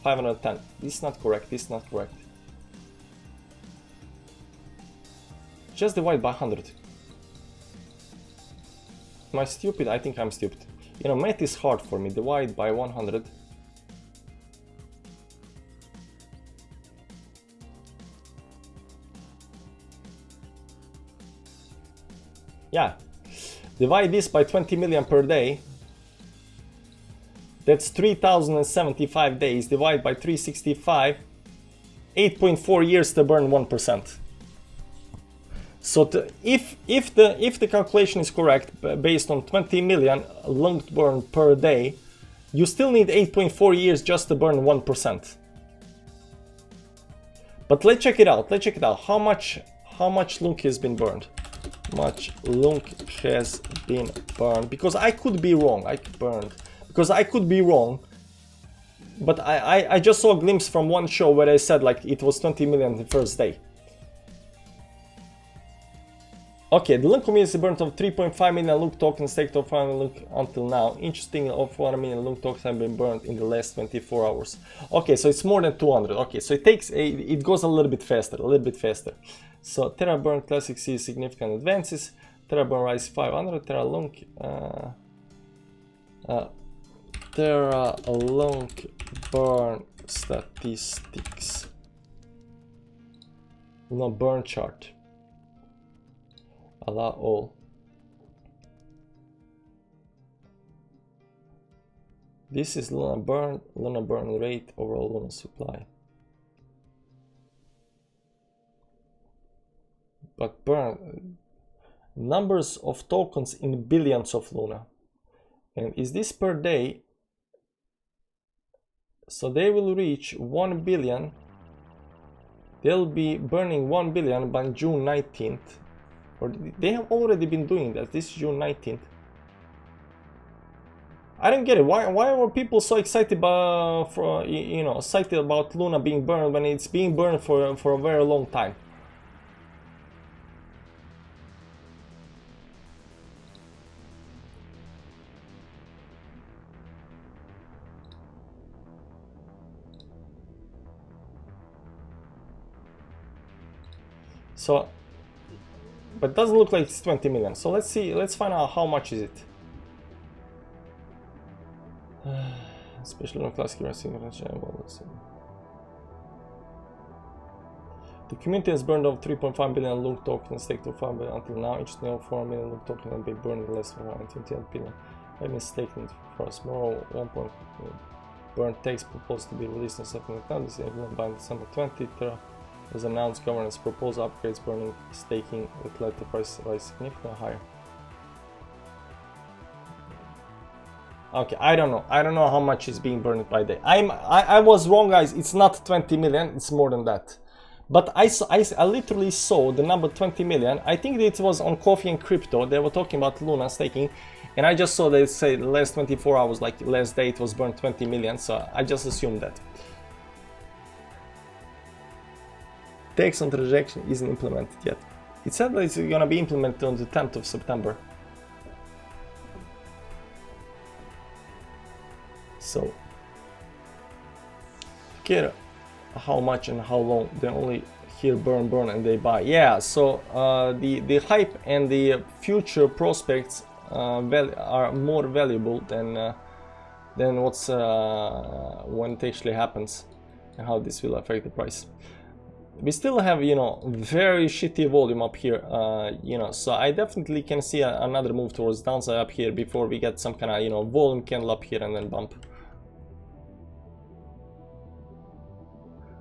510. This is not correct. This is not correct. Just divide by 100. Am I stupid? I think I'm stupid. You know, math is hard for me. Divide by 100. Yeah. Divide this by 20 million per day. That's 3,075 days. Divide by 365. 8.4 years to burn 1%. So if the calculation is correct, based on 20 million lunk burn per day, you still need 8.4 years just to burn 1%. But let's check it out. Let's check it out. How much lunk has been burned? Much lunk has been burned, because I could be wrong. Because I could be wrong, but I just saw a glimpse from one show where they said like it was 20 million the first day. Okay, the lunk community burnt of 3.5 million lunk tokens, staked of 5 million lunk until now. Interesting, of 1 million lunk tokens have been burned in the last 24 hours. Okay, so it's more than 200. Okay, so it goes a little bit faster, So Terra Burn Classic sees significant advances. Terra Burn Rise 500. Terra Lunk. Terra Lunk Burn statistics. No, burn chart. Allow all. This is Luna burn rate, overall Luna supply. But burn numbers of tokens in billions of Luna. And is this per day? So they will reach 1 billion. They'll be burning 1 billion by June 19th. Or they have already been doing that. This is June 19th. I don't get it. Why were people so excited about excited about Luna being burned when it's being burned for a very long time? So, but it doesn't look like it's 20 million. So let's see. Let's find out how much is it. Especially on classic racing. The community has burned off 3.5 billion lunk tokens, staked to 5 billion until now. Interestingly, 4 million lunk tokens have been burned in less than 128 billion. I've been staking for a small 1 point burn takes proposed to be released on September 10th. This is by December 20th. As announced, governance proposed upgrades burning staking that led the price rise significantly higher. Okay, I don't know how much is being burned by day. I was wrong, guys. It's not 20 million. It's more than that. But I literally saw the number 20 million. I think it was on Coffee and Crypto. They were talking about Luna staking, and I just saw they say the last 24 hours, like last day, it was burned 20 million. So I just assumed that. Tax on transaction isn't implemented yet. It said that it's gonna be implemented on the 10th of September. So, get how much and how long. They only hear burn and they buy. Yeah. So the hype and the future prospects are more valuable than what's when it actually happens, and how this will affect the price. We still have, very shitty volume up here, so I definitely can see another move towards downside up here before we get some kind of, volume candle up here and then bump.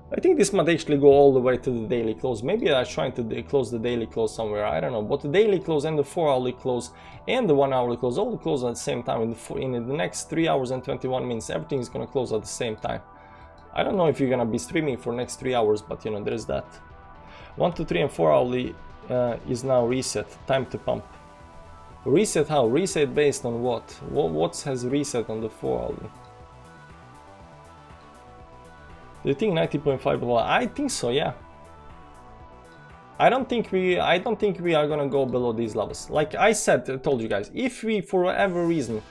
I think this might actually go all the way to the daily close. Maybe I'm trying to close the daily close somewhere, I don't know. But the daily close and the 4-hourly close and the 1-hourly close all close at the same time. In the next 3 hours and 21 minutes, everything is going to close at the same time. I don't know if you're going to be streaming for next 3 hours, but you know, there is that. 1, 2, 3 and 4-hourly is now reset. Time to pump. Reset how? Reset based on what? What has reset on the 4-hourly? Do you think 90.5? I think so, yeah. I don't think we are gonna go below these levels. Like I said, I told you guys, if we for whatever reason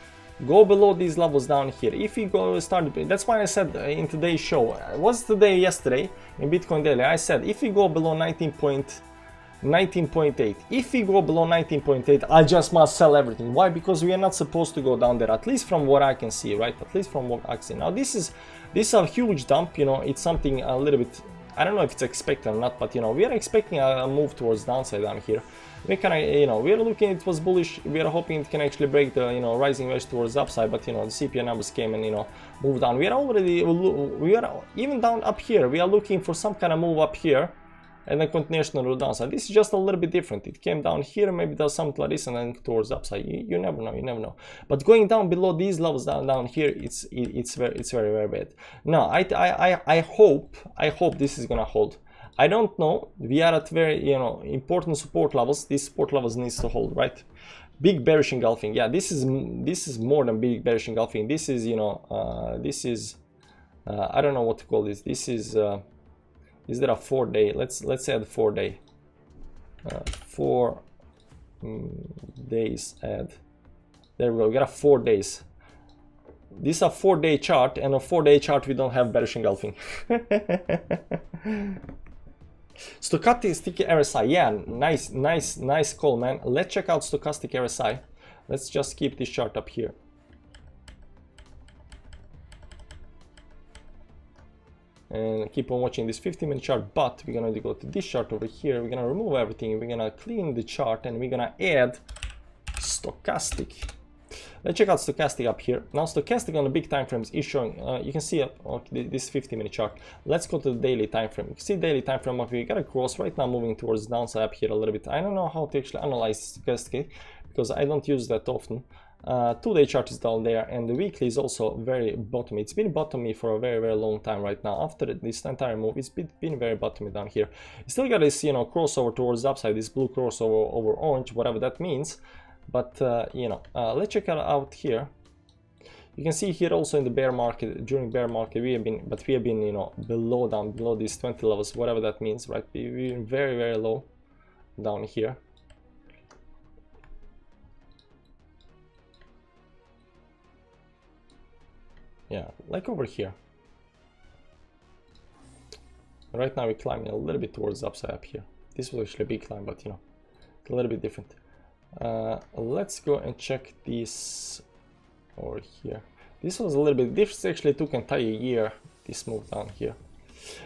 go below these levels down here, if we go start, that's why I said in today's show, what's today, yesterday in Bitcoin Daily, I said if we go below 19.8, if we go below 19.8, I just must sell everything. Why? Because we are not supposed to go down there, at least from what I can see, right? At least from what I can see. Now this is a huge dump, you know, it's something a little bit, I don't know if it's expected or not, but you know, we are expecting a move towards downside down here. We kind of, you know, we are looking, it was bullish, we are hoping it can actually break the, you know, rising wedge towards upside, but you know, the CPI numbers came and, you know, moved down. We are even down up here, we are looking for some kind of move up here and then continuation on the downside. This is just a little bit different. It came down here, maybe does something like this and then towards upside. You never know, you never know. But going down below these levels down here, it's very bad. Now I hope this is gonna hold. I don't know. We are at very, you know, important support levels. These support levels needs to hold, right? Big bearish engulfing. Yeah, this is more than big bearish engulfing. This is, you know, I don't know what to call this. This is there a 4-day? Let's say the 4-day. 4 days add. There we go. We got a 4 days. This is a 4-day chart, and a 4-day chart we don't have bearish engulfing. Stochastic RSI. Yeah, nice call, man. Let's check out stochastic RSI. Let's just keep this chart up here. And keep on watching this 15-minute chart, but we're gonna go to this chart over here. We're gonna remove everything, we're gonna clean the chart, and we're gonna add stochastic. Let's check out stochastic up here. Now stochastic on the big time frames is showing, you can see this 15-minute chart. Let's go to the daily time frame. You can see daily time frame up here. We got a cross right now moving towards downside up here a little bit. I don't know how to actually analyze stochastic because I don't use that often. 2-day chart is down there, and the weekly is also very bottomy. It's been bottomy for a very long time right now. After this entire move, it's been very bottomy down here. You still got this, you know, crossover towards the upside, this blue crossover over orange, whatever that means. But you know, let's check it out here. You can see here also in the bear market, during bear market we have been, you know, below these 20 levels, whatever that means, right? We've been very low down here. Yeah, like over here. Right now we're climbing a little bit towards the upside up here. This was actually a big climb, but you know, a little bit different. Let's go and check this over here. This was a little bit, this actually took an entire year, this move down here.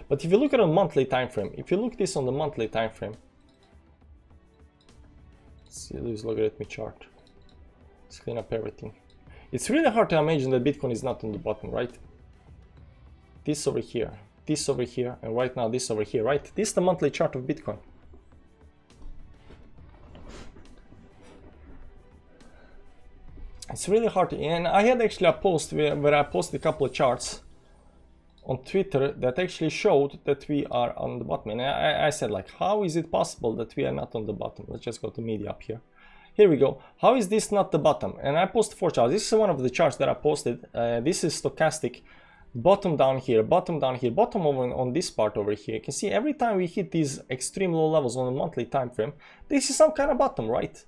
But if you look at a monthly time frame, if you look this on the monthly time frame, let's see this logarithmic chart. Let's clean up everything. It's really hard to imagine that Bitcoin is not on the bottom, right? This over here, and right now this over here, right? This is the monthly chart of Bitcoin. It's really hard to, and I had actually a post where I posted a couple of charts on Twitter that actually showed that we are on the bottom. And I said, like, how is it possible that we are not on the bottom? Let's just go to media up here. Here we go. How is this not the bottom? And I posted 4 charts. This is one of the charts that I posted. This is stochastic. Bottom down here, bottom down here, bottom over on this part over here. You can see every time we hit these extreme low levels on the monthly time frame, this is some kind of bottom, right?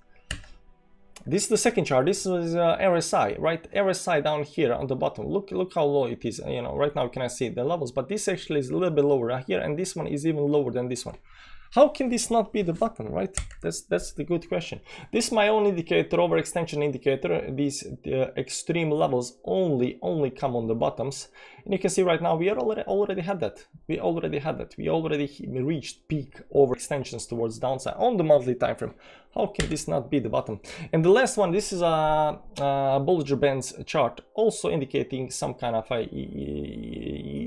This is the second chart. This is RSI, right? RSI down here on the bottom. Look how low it is. You know, right now you cannot see the levels, but this actually is a little bit lower here, and this one is even lower than this one. How can this not be the bottom, right? That's the good question. This is my own indicator, overextension indicator. These extreme levels only come on the bottoms, and you can see right now we are already had that. We already reached peak overextensions towards downside on the monthly time frame. How can this not be the bottom? And the last one, this is a Bollinger Bands chart, also indicating some kind of a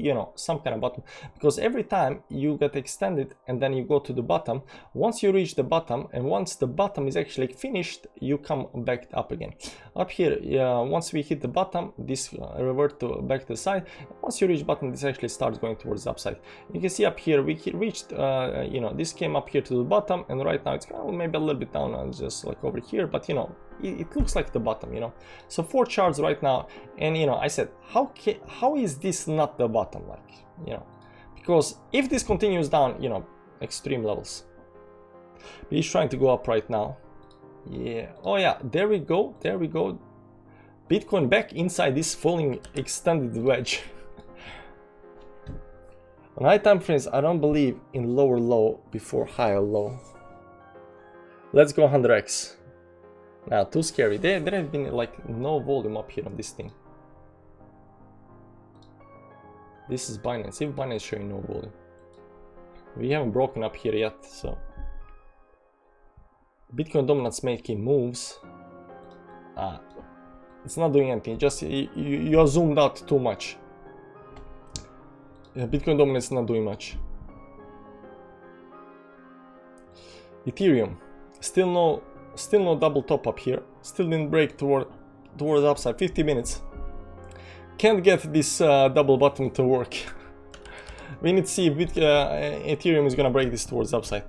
you know, some kind of bottom, because every time you get extended and then you go to the bottom, once you reach the bottom and once the bottom is actually finished, you come back up again. Up here, once we hit the bottom, this revert to back to the side. Once you reach bottom, this actually starts going towards the upside. You can see up here we reached, you know, this came up here to the bottom, and right now it's kind of maybe a little bit down, just like over here, but you know, it looks like the bottom, you know. So 4 charts right now, and you know, I said, how is this not the bottom, like, you know, because if this continues down, you know, extreme levels. But he's trying to go up right now. Yeah, oh yeah, there we go, there we go. Bitcoin back inside this falling extended wedge. On high time frames, I don't believe in lower low before higher low. Let's go 100x. Now, too scary. There have been like no volume up here on this thing. This is Binance. If Binance is showing no volume, we haven't broken up here yet. So Bitcoin dominance making moves. It's not doing anything. Just you are zoomed out too much. Yeah, Bitcoin dominance is not doing much. Ethereum, still no double top up here. Still didn't break towards upside. 50 minutes. Can't get this double bottom to work. We need to see if Ethereum is gonna break this towards upside.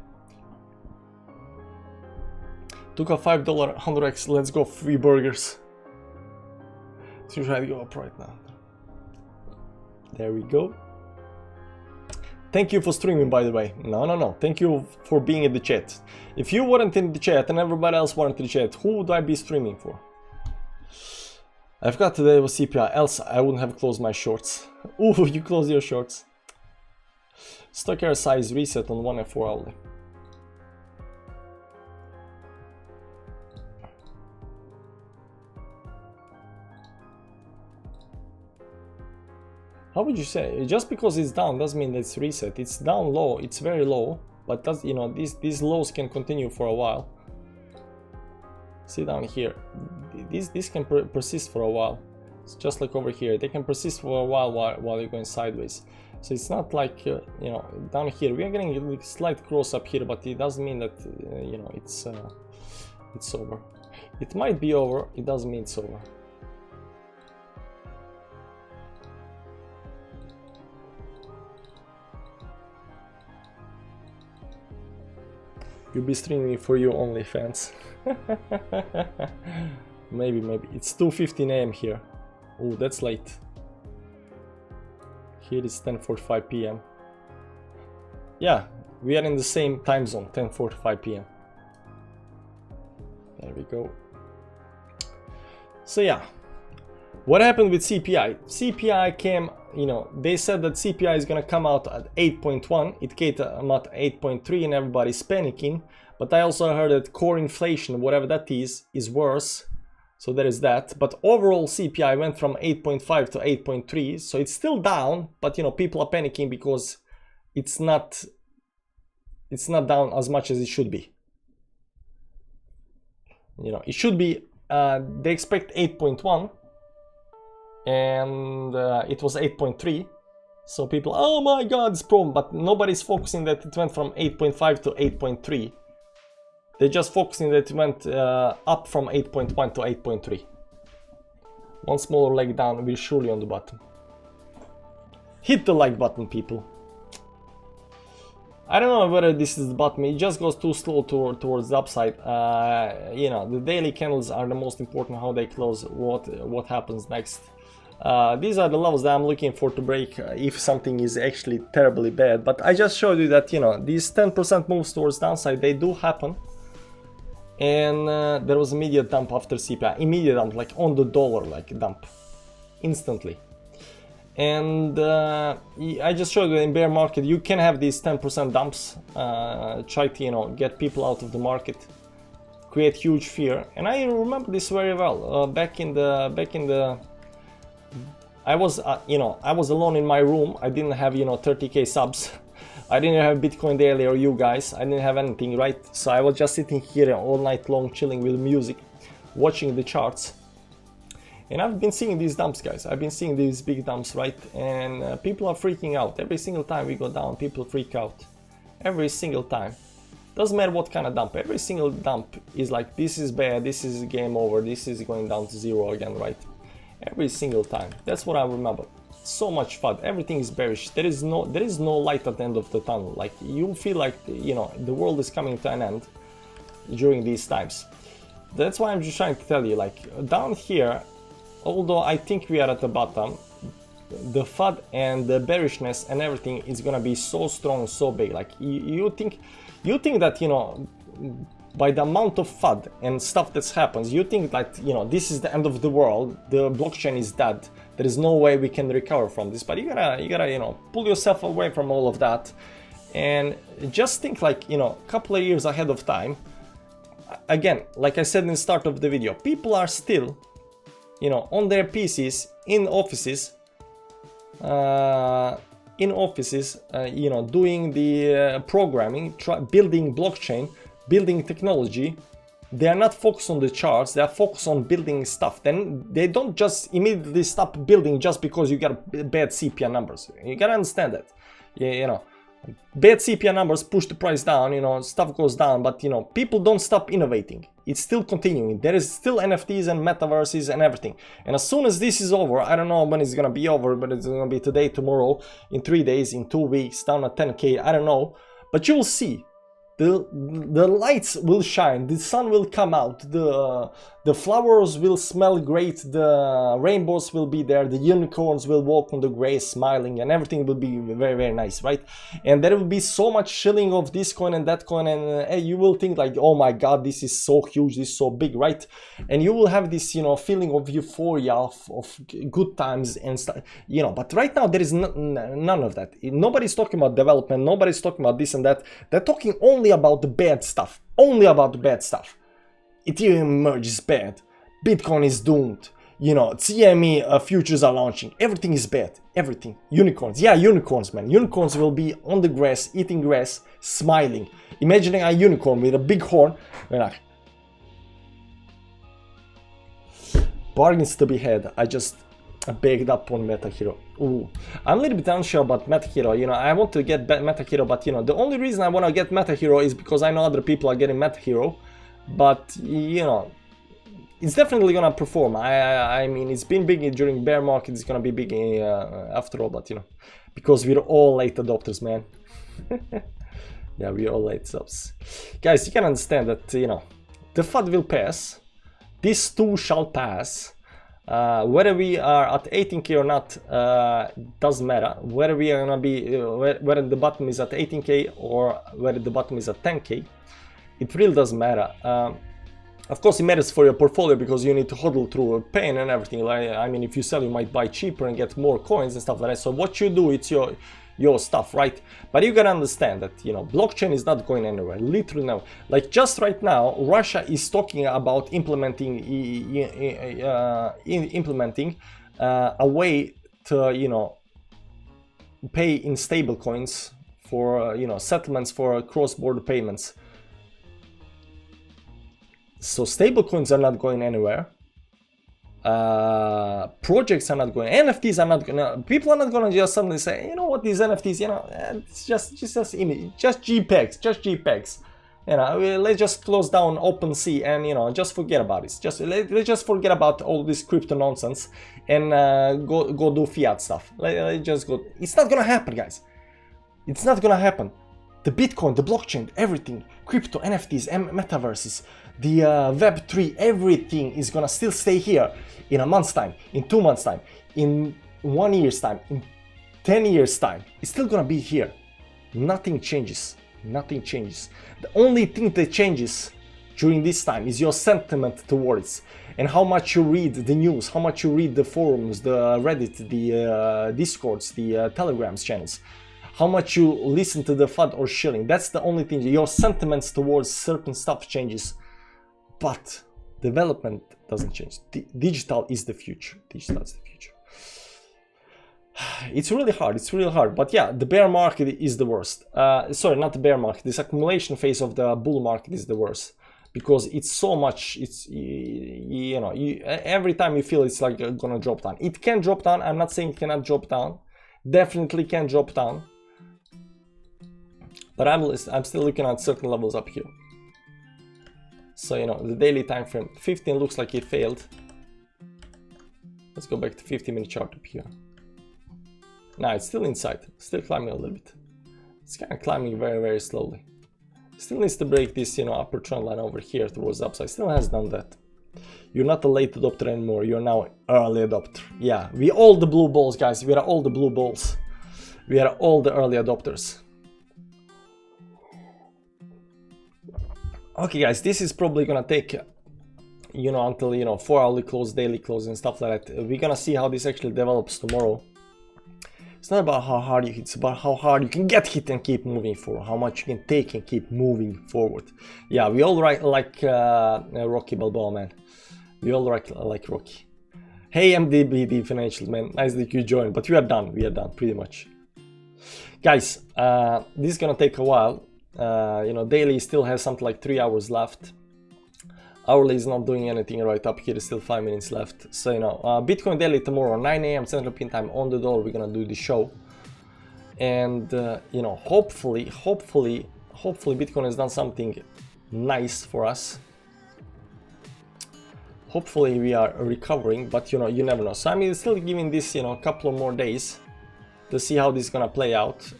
Took a $5 100x. Let's go, free burgers. So try to go up right now. There we go. Thank you for streaming, by the way. No. Thank you for being in the chat. If you weren't in the chat and everybody else weren't in the chat, who would I be streaming for? I forgot today was CPI, else I wouldn't have closed my shorts. Ooh, you closed your shorts. Stock area size reset on 1 and 4 hourly. How would you say? Just because it's down doesn't mean that it's reset. It's down low, it's very low, but does, you know, these lows can continue for a while. See down here, this can persist for a while. It's just like over here, they can persist for a while you're going sideways. So it's not like you know, down here we are getting a slight cross up here, but it doesn't mean that you know, it's over. It might be over, it doesn't mean it's over. You'll be streaming for your OnlyFans. maybe. It's 2:15 AM here. Oh, that's late. Here it's 10:45 PM. Yeah, we are in the same time zone, 10:45 PM. There we go. So yeah, what happened with CPI? CPI came, you know, they said that CPI is gonna come out at 8.1. It came out at 8.3 and everybody's panicking. But I also heard that core inflation, whatever that is worse. So there is that. But overall CPI went from 8.5 to 8.3. So it's still down, but you know, people are panicking because it's not down as much as it should be. You know, it should be, they expect 8.1. And it was 8.3, so people, oh my god, it's problem, but nobody's focusing that it went from 8.5 to 8.3. They're just focusing that it went up from 8.1 to 8.3. One smaller leg down, we're surely on the bottom. Hit the like button, people. I don't know whether this is the bottom, it just goes too slow towards the upside. You know, the daily candles are the most important, how they close, what happens next. These are the levels that I'm looking for to break if something is actually terribly bad. But I just showed you that, you know, these 10% moves towards downside, they do happen. And there was immediate dump after CPI, immediate dump, like on the dollar, like dump, instantly. And I just showed you in bear market, you can have these 10% dumps, try to, you know, get people out of the market, create huge fear. And I remember this very well, back in the I was, you know, I was alone in my room. I didn't have, you know, 30k subs. I didn't have Bitcoin Daily or you guys. I didn't have anything, right? So I was just sitting here all night long, chilling with music, watching the charts. And I've been seeing these dumps, guys. I've been seeing these big dumps, right? And people are freaking out. Every single time we go down, people freak out. Every single time. Doesn't matter what kind of dump. Every single dump is like, this is bad, this is game over, this is going down to zero again, right? Every single time. That's what I remember. So much FUD. Everything is bearish. There is no light at the end of the tunnel. Like, you feel like, you know, the world is coming to an end during these times. That's why I'm just trying to tell you, like, down here, although I think we are at the bottom, the FUD and the bearishness and everything is gonna be so strong, so big. Like, you think that, you know, by the amount of FUD and stuff that happens, you think that, you know, this is the end of the world, the blockchain is dead, there is no way we can recover from this. But you gotta, you know, pull yourself away from all of that and just think, like, you know, a couple of years ahead of time. Again, like I said in the start of the video, people are still, you know, on their PCs, in offices, you know, doing the programming, building blockchain, building technology. They are not focused on the charts, they are focused on building stuff. Then they don't just immediately stop building just because you got bad CPI numbers. You gotta understand that. Yeah, you know, bad CPI numbers push the price down, you know, stuff goes down, but, you know, people don't stop innovating. It's still continuing. There is still NFTs and metaverses and everything. And as soon as this is over, I don't know when it's gonna be over, but it's gonna be today, tomorrow, in 3 days, in 2 weeks, down at 10K, I don't know. But you will see. The lights will shine, the sun will come out, the flowers will smell great, the rainbows will be there, the unicorns will walk on the grass smiling, and everything will be very, very nice, right? And there will be so much shilling of this coin and that coin, and you will think like, oh my god, this is so huge, this is so big, right? And you will have this, you know, feeling of euphoria, of good times and stuff, you know. But right now there is none of that. Nobody's talking about development, nobody's talking about this and that. They're talking only about the bad stuff, only about the bad stuff. Ethereum merge is bad, Bitcoin is doomed, you know, CME futures are launching, everything is bad, everything. Unicorns, yeah, unicorns, man. Unicorns will be on the grass, eating grass, smiling. Imagining a unicorn with a big horn, like, bargains to be had. I just baked up on MetaHero. Ooh, I'm a little bit unsure about MetaHero. You know, I want to get MetaHero, but, you know, the only reason I want to get MetaHero is because I know other people are getting MetaHero. But, you know, it's definitely gonna perform. I mean, it's been big during bear market. It's gonna be big after all. But, you know, because we're all late adopters, man. Yeah, we're all late subs. Guys, you can understand that, you know, the FUD will pass. This too shall pass. Whether we are at 18K or not doesn't matter. Whether we are gonna be whether the bottom is at 18K or whether the bottom is at 10K, it really doesn't matter. Of course, it matters for your portfolio because you need to hodl through pain and everything. Like, I mean, if you sell, you might buy cheaper and get more coins and stuff like that. So what you do, it's your stuff, right? But you gotta understand that, you know, blockchain is not going anywhere. Literally now, like just right now, Russia is talking about implementing a way to, you know, pay in stable coins for you know, settlements for cross-border payments. So stable coins are not going anywhere. Projects are not going, NFTs are not gonna, people are not gonna just suddenly say, you know what, these NFTs, you know, it's just image, just JPEGs, you know, let's just close down OpenSea and, you know, just forget about it. Let's just forget about all this crypto nonsense and go do fiat stuff. Let's just go. It's not gonna happen, guys. It's not gonna happen. The Bitcoin, the blockchain, everything, crypto, NFTs, metaverses, the Web3, everything is gonna still stay here in a month's time, in 2 months' time, in 1 year's time, in 10 years' time. It's still gonna be here. Nothing changes. Nothing changes. The only thing that changes during this time is your sentiment towards and how much you read the news, how much you read the forums, the Reddit, the Discords, the Telegrams channels. How much you listen to the FUD or shilling. That's the only thing. Your sentiments towards certain stuff changes. But development doesn't change. Digital is the future. Digital is the future. It's really hard. It's really hard. But yeah, the bear market is the worst. Sorry, not the bear market. This accumulation phase of the bull market is the worst. because it's so much, it's, every time you feel it's like gonna drop down. It can drop down. I'm not saying it cannot drop down. Definitely can drop down. But I'm still looking at certain levels up here. So, the daily time frame, 15 looks like it failed. Let's go back to 50-minute chart up here. Now it's still inside, still climbing a little bit. It's kind of climbing very, very slowly. Still needs to break this, upper trend line over here towards the upside. Still has done that. You're not a late adopter anymore. You're now early adopter. Yeah, we all the blue balls, guys. We are all the blue balls. We are all the early adopters. Okay, guys, this is probably gonna take, until 4-hourly close, daily close, and stuff like that. We're gonna see how this actually develops tomorrow. It's not about how hard you hit, it's about how hard you can get hit and keep moving forward, how much you can take and keep moving forward. Yeah, we all like Rocky Balboa, man. We all like Rocky. Hey MDBD Financial, man, nice that you joined, but we are done pretty much. Guys, this is gonna take a while. Daily still has something like 3 hours left. Hourly is not doing anything right up here, still 5 minutes left. So, Bitcoin daily tomorrow, 9 AM Central European time on the door, we're gonna do the show. And, hopefully Bitcoin has done something nice for us. Hopefully we are recovering, but, you never know. So, I'm still giving this, a couple of more days to see how this is gonna play out.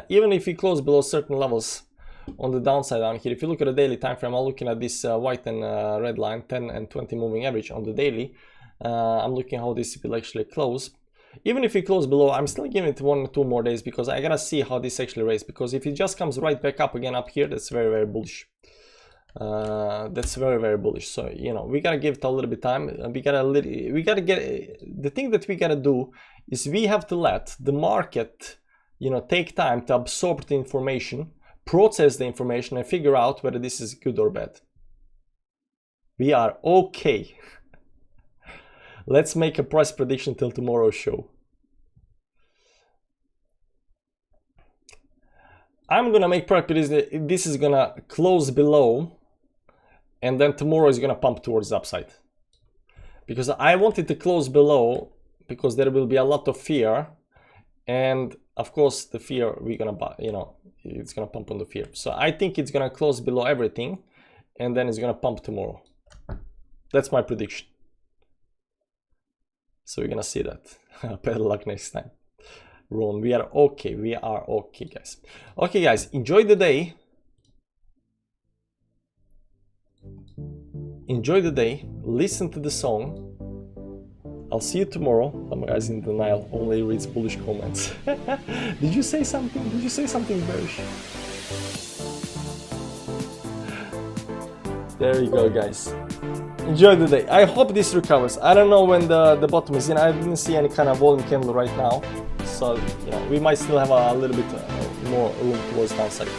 Even if we close below certain levels, on the downside down here, if you look at the daily time frame, I'm looking at this white and red line, 10 and 20 moving average on the daily. I'm looking how this will actually close. Even if we close below, I'm still giving it 1 or 2 more days because I gotta see how this actually raise. Because if it just comes right back up again up here, that's very, very bullish. That's very, very bullish. So we gotta give it a little bit time. We gotta get the thing that we gotta do is we have to let the market, take time to absorb the information, process the information, and figure out whether this is good or bad. We are okay. Let's make a price prediction till tomorrow's show. I'm gonna make price prediction. This is gonna close below, and then tomorrow is gonna pump towards the upside. Because I want it to close below, because there will be a lot of fear, and of course the fear we're gonna buy, it's gonna pump on the fear. So I think it's gonna close below everything, and then it's gonna pump tomorrow. That's my prediction. So we're gonna see that. Better luck next time. Ron, we are okay. We are okay, guys. Okay, guys, enjoy the day. Enjoy the day. Listen to the song. I'll see you tomorrow. Some guys in denial, only reads bullish comments. Did you say something? Did you say something bearish? There you go, guys. Enjoy the day. I hope this recovers. I don't know when the bottom is in. I didn't see any kind of volume candle right now. So, we might still have a little bit more room towards downside.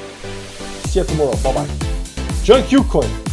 See you tomorrow. Bye-bye. Join KuCoin.